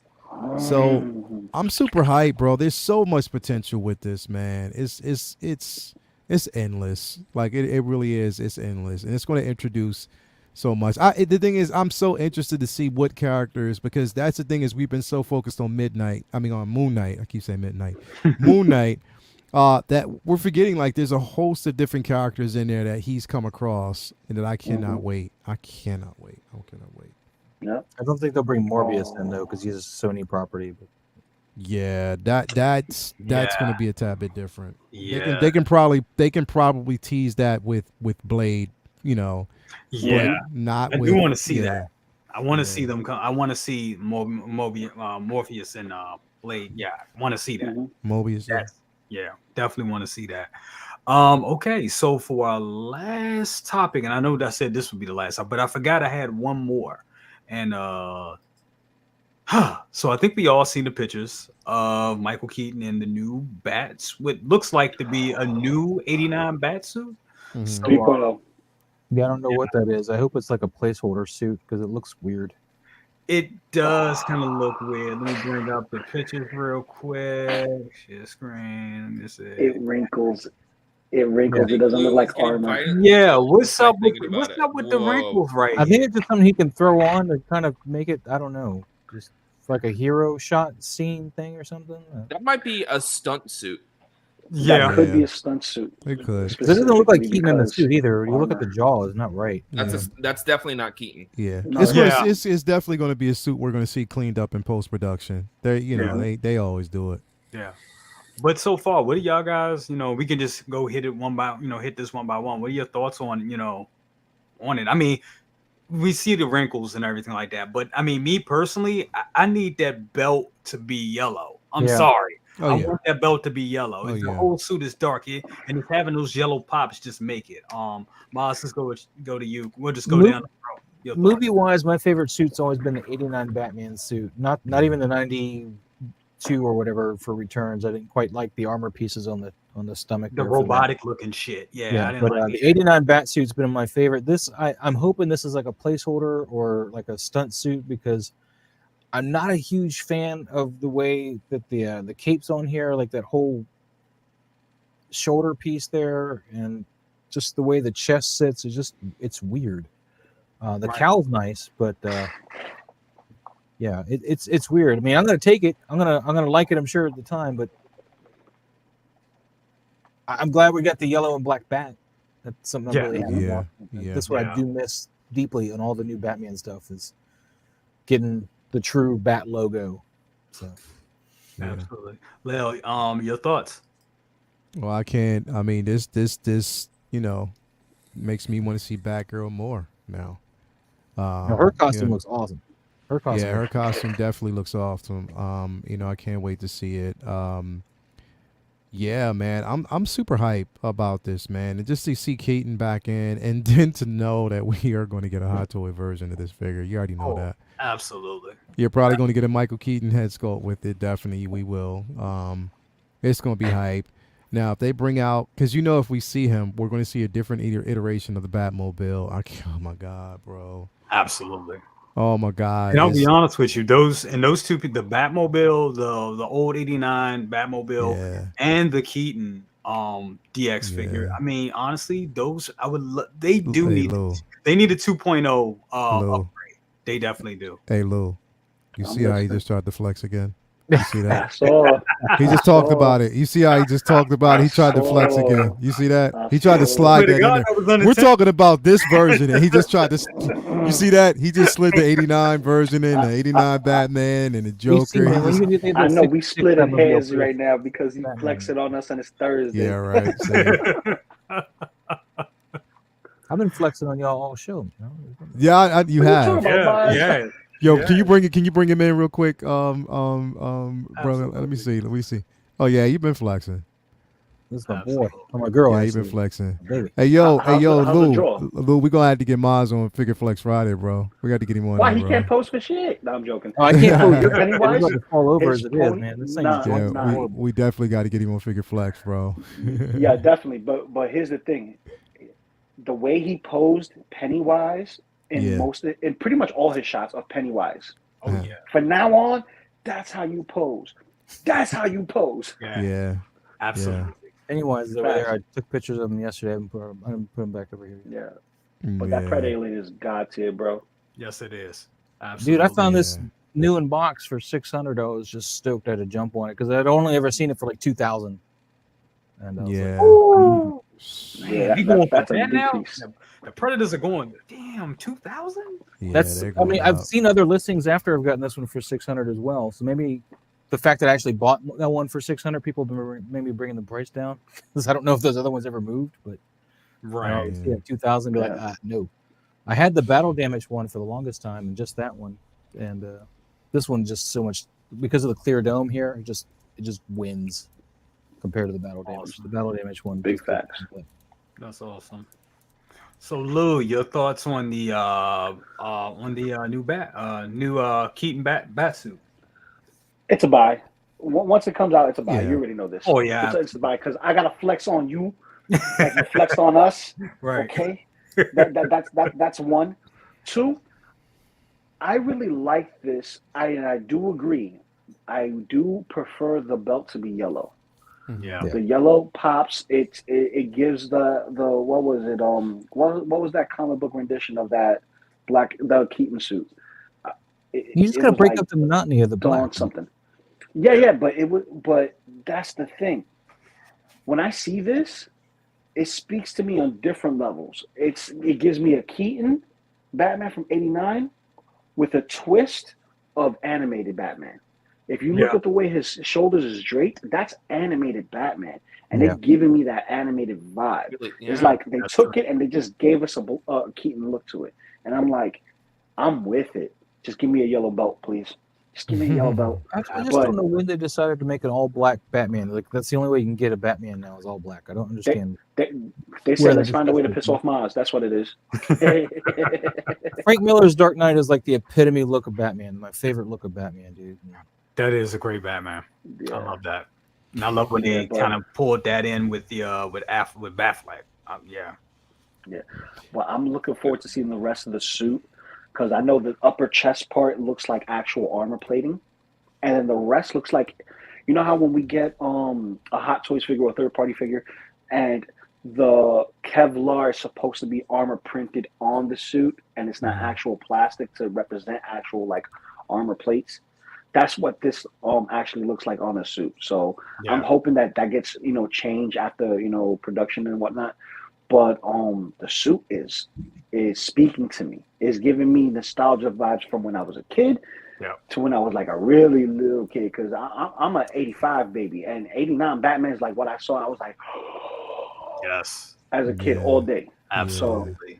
Speaker 6: So I'm super hyped, bro. There's so much potential with this, man. It's endless. Like it really is. It's endless, and it's going to introduce so much. The thing is, I'm so interested to see what characters, because that's the thing is we've been so focused on on Moon Knight. I keep saying Midnight, Moon Knight, that we're forgetting like there's a host of different characters in there that he's come across, and that I cannot wait. I cannot wait.
Speaker 3: Yeah.
Speaker 2: I don't think they'll bring Morbius in though, because he's a Sony property. But
Speaker 6: Yeah, that's
Speaker 1: Yeah.
Speaker 6: going to be a tad bit different.
Speaker 1: Yeah.
Speaker 6: They can probably tease that with Blade, you know.
Speaker 1: Yeah.
Speaker 6: but not.
Speaker 1: I
Speaker 6: with,
Speaker 1: do want to see
Speaker 6: yeah.
Speaker 1: that. I want to
Speaker 6: Yeah.
Speaker 1: see them come. I want to see Morpheus and Blade. Yeah, I want to see that.
Speaker 6: Mobius. Yeah.
Speaker 1: Yeah, definitely want to see that. Okay, so for our last topic, and I know that I said this would be the last, but I forgot I had one more, and so I think we all seen the pictures of Michael Keaton in the new bats, what looks like to be a new '89 bat suit.
Speaker 6: Mhm.
Speaker 1: So,
Speaker 3: 3.0.
Speaker 2: yeah, I don't know what that is. I hope it's like a placeholder suit because it looks weird.
Speaker 1: it does kind of look weird. Let me bring up the pictures real quick. Share screen. Let me see.
Speaker 3: It wrinkles. It doesn't look like armor.
Speaker 1: Yeah, what's up with
Speaker 4: Thinking about it.
Speaker 1: the
Speaker 4: Whoa.
Speaker 1: wrinkles right
Speaker 2: I think
Speaker 1: here?
Speaker 2: it's just something he can throw on to kind of make it. I don't know, just like a hero shot scene thing or something.
Speaker 4: That might be a stunt suit.
Speaker 1: Yeah,
Speaker 3: That could be
Speaker 6: Yeah.
Speaker 3: a stunt suit.
Speaker 6: It could.
Speaker 2: It doesn't look like
Speaker 3: specifically
Speaker 2: Keaton in the
Speaker 3: because
Speaker 2: suit either. When you look at the
Speaker 3: armor.
Speaker 2: jaw, it's not right.
Speaker 4: That's definitely not Keaton.
Speaker 6: Yeah,
Speaker 3: No,
Speaker 6: it's
Speaker 1: yeah.
Speaker 6: it's definitely going to be a suit we're going to see cleaned up in post production. They they always do it.
Speaker 1: yeah. But so far, what do y'all guys? We can just go hit it one by hit this one by one. What are your thoughts on on it? I mean, we see the wrinkles and everything like that, but I mean, me personally, I need that belt to be yellow. I'm
Speaker 2: Yeah.
Speaker 1: sorry.
Speaker 6: Oh
Speaker 1: I
Speaker 6: yeah,
Speaker 1: want that belt to be yellow.
Speaker 6: Oh,
Speaker 1: If the
Speaker 6: yeah.
Speaker 1: whole suit is dark, and it's having those yellow pops, just make it. Miles, let's go to you. We'll just go
Speaker 2: Mo-
Speaker 1: down the road. Your thoughts.
Speaker 2: Movie wise, my favorite suit's always been the '89 Batman suit. Not even the '92 or whatever for Returns. I didn't quite like the armor pieces on the stomach.
Speaker 1: The
Speaker 2: there for that.
Speaker 1: robotic looking shit. Yeah, I
Speaker 2: Yeah,
Speaker 1: didn't
Speaker 2: but
Speaker 1: like
Speaker 2: the
Speaker 1: it.
Speaker 2: '89 bat suit's been my favorite. I'm hoping this is like a placeholder or like a stunt suit because I'm not a huge fan of the way that the cape's on here, like that whole shoulder piece there, and just the way the chest sits is it's weird. The
Speaker 1: Right.
Speaker 2: cowl's nice, but yeah, it's weird. I mean, I'm gonna take it. I'm gonna like it. I'm sure at the time, but I'm glad we got the yellow and black bat. That's something
Speaker 1: Yeah.
Speaker 2: I'm really happy
Speaker 6: Yeah,
Speaker 2: about.
Speaker 6: yeah.
Speaker 2: That's what
Speaker 1: Yeah.
Speaker 2: I do miss deeply in all the new Batman stuff is getting the true bat logo. So
Speaker 6: Yeah.
Speaker 1: Absolutely. Leo, your thoughts?
Speaker 6: Well, I can't. I mean, this makes me want to see Batgirl more now.
Speaker 2: her costume
Speaker 6: yeah.
Speaker 2: looks awesome. Her costume.
Speaker 6: Yeah, her costume definitely looks awesome. I can't wait to see it. Yeah, man, I'm super hyped about this, man, and just to see Keaton back in, and then to know that we are going to get a Hot Toy version of this figure. You already know that.
Speaker 1: Absolutely.
Speaker 6: You're probably going to get a Michael Keaton head sculpt with it. Definitely, we will. It's going to be hype. Now, if they bring out, because if we see him, we're going to see a different iteration of the Batmobile. Oh my God, bro.
Speaker 1: Absolutely.
Speaker 6: Oh my God.
Speaker 1: And I'll be honest with you, those two, the Batmobile, the old '89 Batmobile,
Speaker 6: Yeah.
Speaker 1: and the Keaton DX figure.
Speaker 6: Yeah.
Speaker 1: I mean, honestly, those they do
Speaker 6: Hey,
Speaker 1: need
Speaker 6: Lou.
Speaker 1: they need a 2.0
Speaker 6: Lou.
Speaker 1: upgrade. They definitely do.
Speaker 6: Hey, Lou. You
Speaker 3: I'm
Speaker 6: see how he
Speaker 3: listening.
Speaker 6: just tried to flex again? You see
Speaker 3: I
Speaker 6: that?
Speaker 3: saw.
Speaker 6: He just talked about it. You see how he just talked about it? He tried to flex again. You see that? He tried to slide that in there. We're talking about this version, and he just tried to. You see that? He just slid the 89 version in, the 89 Batman and the Joker.
Speaker 3: I know we splitting hairs right now because he's flexing on us and it's Thursday.
Speaker 6: Yeah, right.
Speaker 2: I've been flexing on y'all all show. You know?
Speaker 6: Yeah, you have.
Speaker 1: Yeah.
Speaker 6: Yo, can you bring it? Can you bring him in real quick, brother? Let me see. Oh yeah, you've been flexing.
Speaker 2: This is my boy. Oh, my girl.
Speaker 6: Yeah, you've been flexing.
Speaker 2: Baby.
Speaker 6: Hey yo,
Speaker 3: how's
Speaker 6: Lou, we gonna have to get Maz on Figure Flex Friday, bro. We got to get him on.
Speaker 3: Why
Speaker 6: there,
Speaker 3: he
Speaker 6: bro.
Speaker 3: can't post for shit? No, I'm joking.
Speaker 2: Oh, I can't post.
Speaker 3: Your Pennywise?
Speaker 2: It's all over
Speaker 3: His
Speaker 2: as it is, man. This thing is
Speaker 6: Yeah, we definitely got to get him on Figure Flex, bro.
Speaker 3: Yeah, definitely. But here's the thing: the way he posed Pennywise in pretty much all his shots of Pennywise.
Speaker 1: Oh yeah.
Speaker 3: From now on, that's how you pose. That's how you pose.
Speaker 6: Yeah.
Speaker 1: Absolutely.
Speaker 2: Pennywise is over there. I took pictures of him yesterday. I'm gonna put him back over here.
Speaker 3: Yeah. But that Pred Alien is God tier, bro.
Speaker 1: Yes, it is. Absolutely.
Speaker 2: Dude, I found this new in box for $600. I was just stoked I had to jump on it because I'd only ever seen it for like $2,000. And
Speaker 3: that's a big piece.
Speaker 1: The Predators are going, damn, 2,000?
Speaker 6: Yeah,
Speaker 2: I mean, I've seen other listings after I've gotten this one for $600 as well. So maybe the fact that I actually bought that one for $600, people have been maybe bringing the price down because I don't know if those other ones ever moved, but
Speaker 1: right,
Speaker 2: yeah, 2,000. Be like, no. I had the battle damage one for the longest time, and just that one, and this one just so much because of the clear dome here. It just wins compared to the battle damage. The battle damage one,
Speaker 3: big facts.
Speaker 1: That's awesome. So Lou, your thoughts on the new Keaton bat suit?
Speaker 3: It's a buy. Once it comes out, it's a buy.
Speaker 6: Yeah.
Speaker 3: You already know this.
Speaker 1: Oh yeah,
Speaker 3: it's a buy because I gotta flex on you, like you flex on us.
Speaker 1: Right.
Speaker 3: Okay. That's one. Two. I really like this. I do agree. I do prefer the belt to be yellow.
Speaker 1: Yeah.
Speaker 3: The yellow pops. It gives the what was it? What was that comic book rendition of that the Keaton suit?
Speaker 2: You just gotta break up the monotony of the black.
Speaker 3: Something. Yeah, but that's the thing. When I see this, it speaks to me on different levels. It gives me a Keaton Batman from '89 with a twist of animated Batman. If you look at the way his shoulders is draped, that's animated Batman, and they're giving me that animated vibe. Yeah, it's like they took it and they just gave us a Keaton look to it, and I'm like, I'm with it. Just give me a yellow belt, please. Just give me a yellow belt.
Speaker 2: I just don't know when they decided to make an all black Batman. Like that's the only way you can get a Batman now is all black. I don't understand.
Speaker 3: They said let's find a way to piss off Maz. That's what it is.
Speaker 2: Frank Miller's Dark Knight is like the epitome look of Batman. My favorite look of Batman, dude.
Speaker 1: That is a great Batman. Yeah. I love that. And I love when they kind of pulled that in with the with Batfleck. Yeah.
Speaker 3: Well, I'm looking forward to seeing the rest of the suit because I know the upper chest part looks like actual armor plating, and then the rest looks like, you know how when we get a Hot Toys figure or a third party figure, and the Kevlar is supposed to be armor printed on the suit, and it's not actual plastic to represent actual like armor plates. That's what this actually looks like on a suit. So I'm hoping that gets changed after production and whatnot. But the suit is speaking to me. It's giving me nostalgia vibes from when I was a kid to when I was like a really little kid. Because I'm an '85 baby, and '89 Batman is like what I saw. I was like,
Speaker 1: yes,
Speaker 3: as a kid all day.
Speaker 1: Absolutely.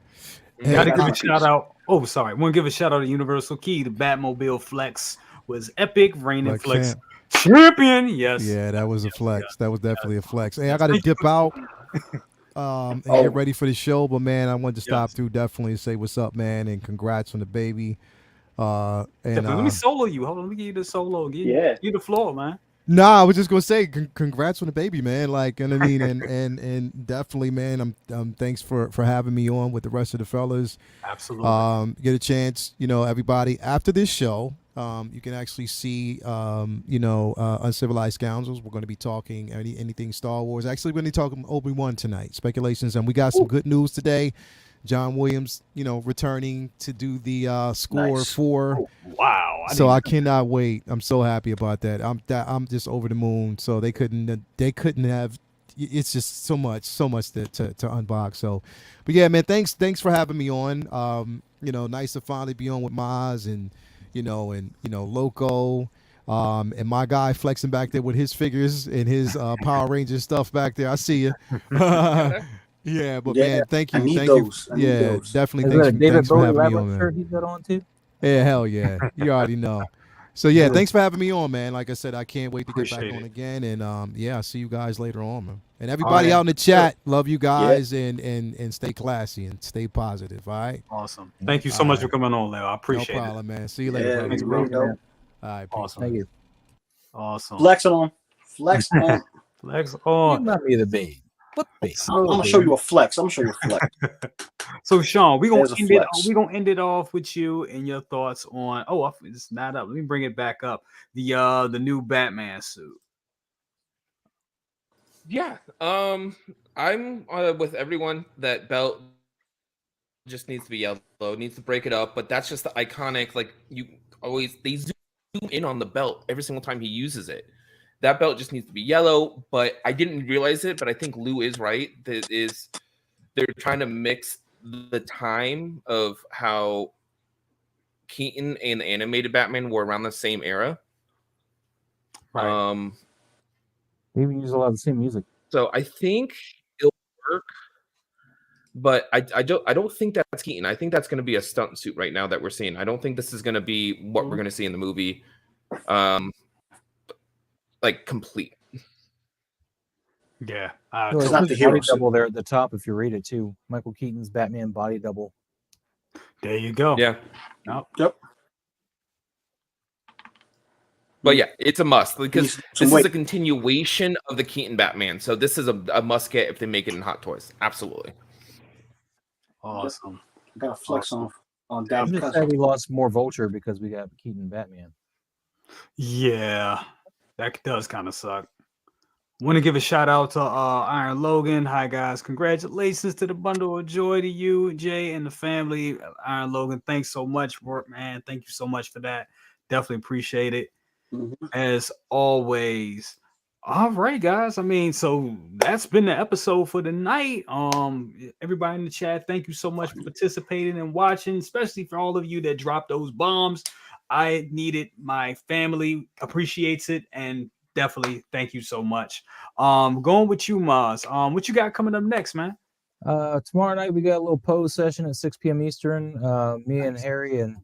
Speaker 1: Gotta give a shout out. Oh, sorry. Want to give a shout out to Universal Key. The Batmobile Flex was epic. Reigning Flex champion. Yes.
Speaker 6: Yeah, that was a flex. That was definitely a flex. Hey, I got to dip out and get ready for the show. But, man, I wanted to stop through definitely and say what's up, man, and congrats on the baby. And
Speaker 1: let me solo you. Hold on. Let me give you the solo. Give you the floor, man.
Speaker 6: Nah, I was just gonna say congrats on the baby, man. Like, and I mean, and definitely, man. I'm thanks for having me on with the rest of the fellas.
Speaker 1: Absolutely.
Speaker 6: Get a chance, everybody after this show. You can actually see, Uncivilized Scoundrels. We're going to be talking anything Star Wars. Actually, we're going to be talking Obi-Wan tonight. Speculations, and we got some good news today. John Williams, returning to do the score
Speaker 3: Nice.
Speaker 6: for.
Speaker 1: Wow.
Speaker 6: So I cannot wait. I'm so happy about that. I'm just over the moon. So they couldn't have. It's just so much to unbox. So, but yeah, man, thanks for having me on. Nice to finally be on with Maz and Loco. And my guy flexing back there with his figures and his Power Rangers stuff back there. I see you. Yeah, but man, thank you.
Speaker 3: I need
Speaker 6: Thank
Speaker 3: those.
Speaker 6: you.
Speaker 3: I need
Speaker 6: Yeah,
Speaker 3: those.
Speaker 6: definitely.
Speaker 2: Is that a David
Speaker 6: Thanks for
Speaker 2: Bowie
Speaker 6: having me on,
Speaker 2: Labyrinth
Speaker 6: man.
Speaker 2: shirt he's got on too?
Speaker 6: Yeah, hell yeah. You already know. So yeah, thanks for having me on, man. Like I said, I can't wait to get back
Speaker 1: Appreciate
Speaker 6: on
Speaker 1: it.
Speaker 6: again. And I'll see you guys later on, man. And everybody out in the chat, love you guys and stay classy and stay positive. All right.
Speaker 1: Awesome. Thank you so much for coming on, Leo. I appreciate
Speaker 6: No problem,
Speaker 1: it.
Speaker 6: man. See you later.
Speaker 3: Yeah,
Speaker 6: brother.
Speaker 3: it's real dope.
Speaker 6: All right.
Speaker 1: Awesome.
Speaker 2: Thank you.
Speaker 1: Awesome.
Speaker 3: Flex on. Flex on.
Speaker 1: Flex
Speaker 2: You
Speaker 1: on.
Speaker 2: might be the babe. What babe?
Speaker 3: I'm gonna show you a flex. I'm gonna show you a flex.
Speaker 1: So Sean, we're
Speaker 3: There's
Speaker 1: gonna
Speaker 3: a flex.
Speaker 1: end it off with you and your thoughts on it's not up. Let me bring it back up. The new Batman suit.
Speaker 4: Yeah. I'm with everyone. That belt just needs to be yellow. It needs to break it up. But that's just the iconic. Like they zoom in on the belt every single time he uses it. That belt just needs to be yellow. But I didn't realize it. But I think Lou is right. They're trying to mix the time of how Keaton and the animated Batman were around the same era.
Speaker 1: Right.
Speaker 2: They even use a lot of the same music.
Speaker 4: So I think it'll work, but I don't think that's Keaton. I think that's going to be a stunt suit right now that we're seeing. I don't think this is going to be what we're going to see in the movie, like complete.
Speaker 1: Yeah.
Speaker 3: It's not the hero
Speaker 2: body
Speaker 3: suit.
Speaker 2: double there at the top if you read it too. Michael Keaton's Batman body double.
Speaker 1: There you go.
Speaker 4: Yeah.
Speaker 3: Yep.
Speaker 4: But yeah, it's a must because
Speaker 3: Some
Speaker 4: this is
Speaker 3: weight.
Speaker 4: a continuation of the Keaton Batman. So this is a must get if they make it in Hot Toys. Absolutely.
Speaker 1: Awesome.
Speaker 3: I got a flex on
Speaker 2: I'm
Speaker 3: down
Speaker 2: just sad we lost more Vulture because we got Keaton Batman.
Speaker 1: Yeah, that does kind of suck. Want to give a shout out to Iron Logan. Hi guys, congratulations to the bundle of joy to you, Jay, and the family. Iron Logan, thanks so much for it, man. Thank you so much for that. Definitely appreciate it. As always. All right, guys. I mean, so that's been the episode for the night. Everybody in the chat, thank you so much for participating and watching, especially for all of you that dropped those bombs. I needed, my family appreciates it, and definitely thank you so much. Going with you, Maz. What you got coming up next, man?
Speaker 2: Tomorrow night we got a little pose session at 6 p.m. Eastern. Me and Harry and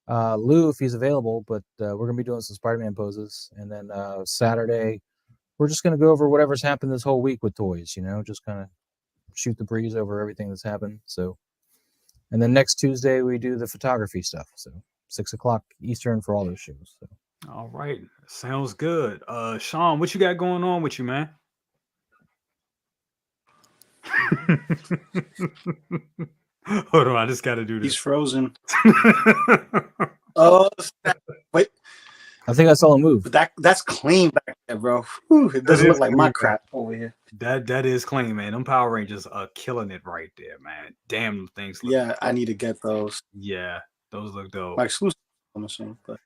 Speaker 2: Lou, if he's available, but we're gonna be doing some Spider-Man poses. And then Saturday, we're just gonna go over whatever's happened this whole week with toys. Just kind of shoot the breeze over everything that's happened. So, and then next Tuesday we do the photography stuff. So 6 o'clock Eastern for all those shows. So.
Speaker 1: All right, sounds good. Sean, what you got going on with you, man? Hold on, I just got to do
Speaker 3: He's
Speaker 1: this.
Speaker 3: frozen. Wait,
Speaker 2: I think I saw him move.
Speaker 3: but that's clean back there, bro. Whew, it doesn't look like my crap over here.
Speaker 1: That is clean, man. Them Power Rangers are killing it right there, man. Damn, them things look
Speaker 3: Yeah, I need to get those.
Speaker 1: Yeah, those look dope.
Speaker 3: My exclusive, I'm assuming. But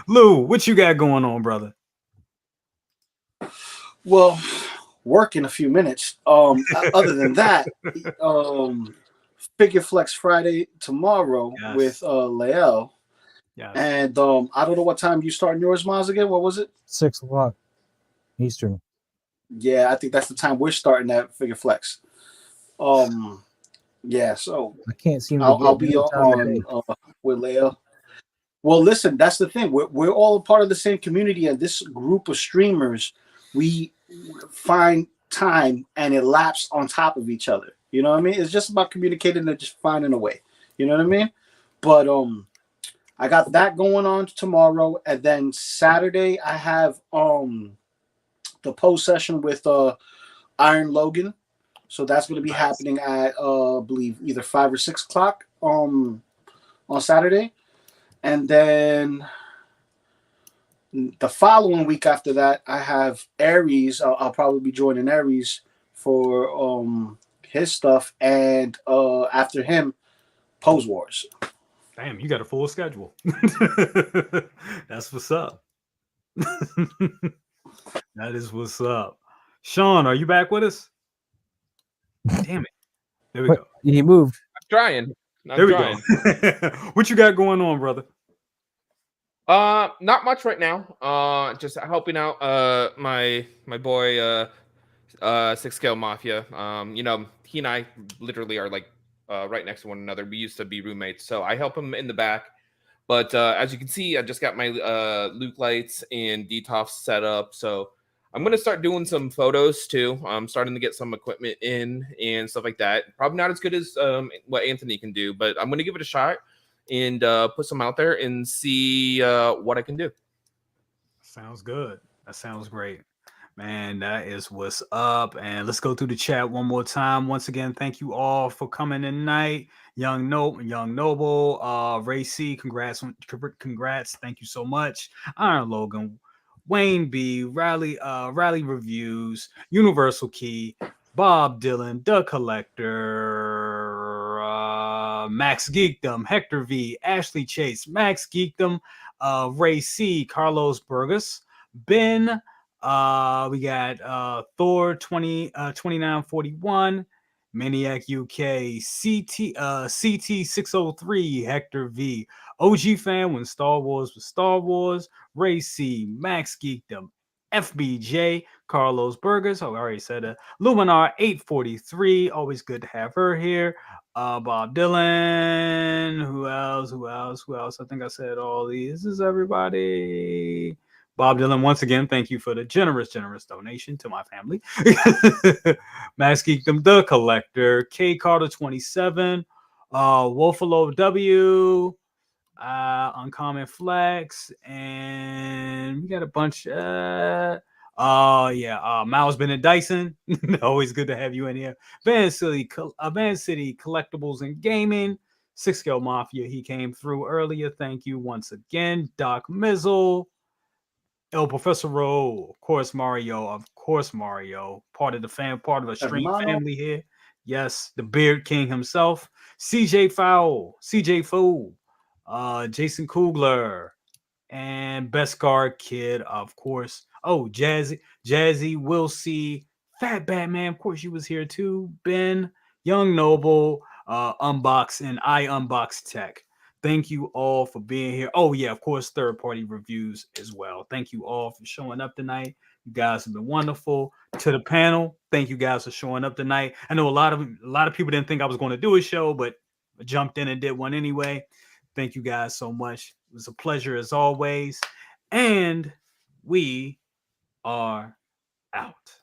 Speaker 1: Lou, what you got going on, brother?
Speaker 3: well, work in a few minutes. Other than that, Figure Flex Friday tomorrow
Speaker 1: Yes.
Speaker 3: with Lael.
Speaker 1: Yeah.
Speaker 3: And I don't know what time you starting yours, Miles, again. What was it?
Speaker 2: 6 o'clock Eastern.
Speaker 3: Yeah, I think that's the time we're starting at Figure Flex. Yeah, so
Speaker 2: I can't seem to
Speaker 3: I'll
Speaker 2: get
Speaker 3: be
Speaker 2: any time of day.
Speaker 3: on with Lael. Well, listen, that's the thing. We're all a part of the same community, and this group of streamers, we find time and elapse on top of each other. You know what I mean? It's just about communicating and just finding a way. You know what I mean? But I got that going on tomorrow, and then Saturday I have the post session with Iron Logan. So that's going to be happening at I believe either 5 or 6 o'clock on Saturday. And then the following week after that, I have Aries. I'll probably be joining Aries for his stuff, and after him, Pose Wars.
Speaker 1: Damn, you got a full schedule. That's what's up. That is what's up. Sean, are you back with us? Damn it. There we
Speaker 2: What?
Speaker 1: go.
Speaker 2: He moved.
Speaker 4: I'm trying.
Speaker 1: There we go. What you got going on, brother?
Speaker 4: Not much right now. Just helping out my boy 6 Scale Mafia. You know, he and I literally are like right next to one another. We used to be roommates, so I help him in the back. But as you can see, I just got my Luke lights and DTOF set up, so I'm gonna start doing some photos too. I'm starting to get some equipment in and stuff like that. Probably not as good as what Anthony can do, but I'm gonna give it a shot and put some out there and see what I can do.
Speaker 1: Sounds good. That sounds great. Man, that is what's up. And let's go through the chat one more time. Once again, thank you all for coming tonight. Young Noble, Ray C, congrats. Thank you so much. Iron Logan, Wayne B, Rally Reviews, Universal Key, Bob Dylan, The Collector, Max Geekdom, Hector V, Ashley Chase, Max Geekdom, Ray C, Carlos Burgess, Ben. We got Thor 2941, Maniac UK, CT 603, Hector V, OG fan when Star Wars was Star Wars, Ray C, Max Geekdom, FBJ, Carlos Burgers, oh, I already said that. Luminar 843, always good to have her here. Bob Dylan, who else? I think I said all these. This is everybody. Bob Dylan, once again, thank you for the generous donation to my family. Max Geekdom, The Collector, K Carter 27, Wolfalo W, Uncommon Flex, and we got a bunch. Miles Bennett Dyson, always good to have you in here. Van City Collectibles and Gaming, 6 Scale Mafia, he came through earlier. Thank you once again, Doc Mizzle. El Professor Rowe, of course, Mario, part of a strange family here. Yes, the Beard King himself, CJ Fowl, Jason Kugler, and Best Guard Kid, of course. Oh, Jazzy, Will C, Fat Batman, of course, you was here too. Ben, Young Noble, Unbox, and I Unbox Tech. Thank you all for being here. Oh, yeah, of course, third-party reviews as well. Thank you all for showing up tonight. You guys have been wonderful. To the panel, thank you guys for showing up tonight. I know a lot of people didn't think I was going to do a show, but I jumped in and did one anyway. Thank you guys so much. It was a pleasure as always. And we are out.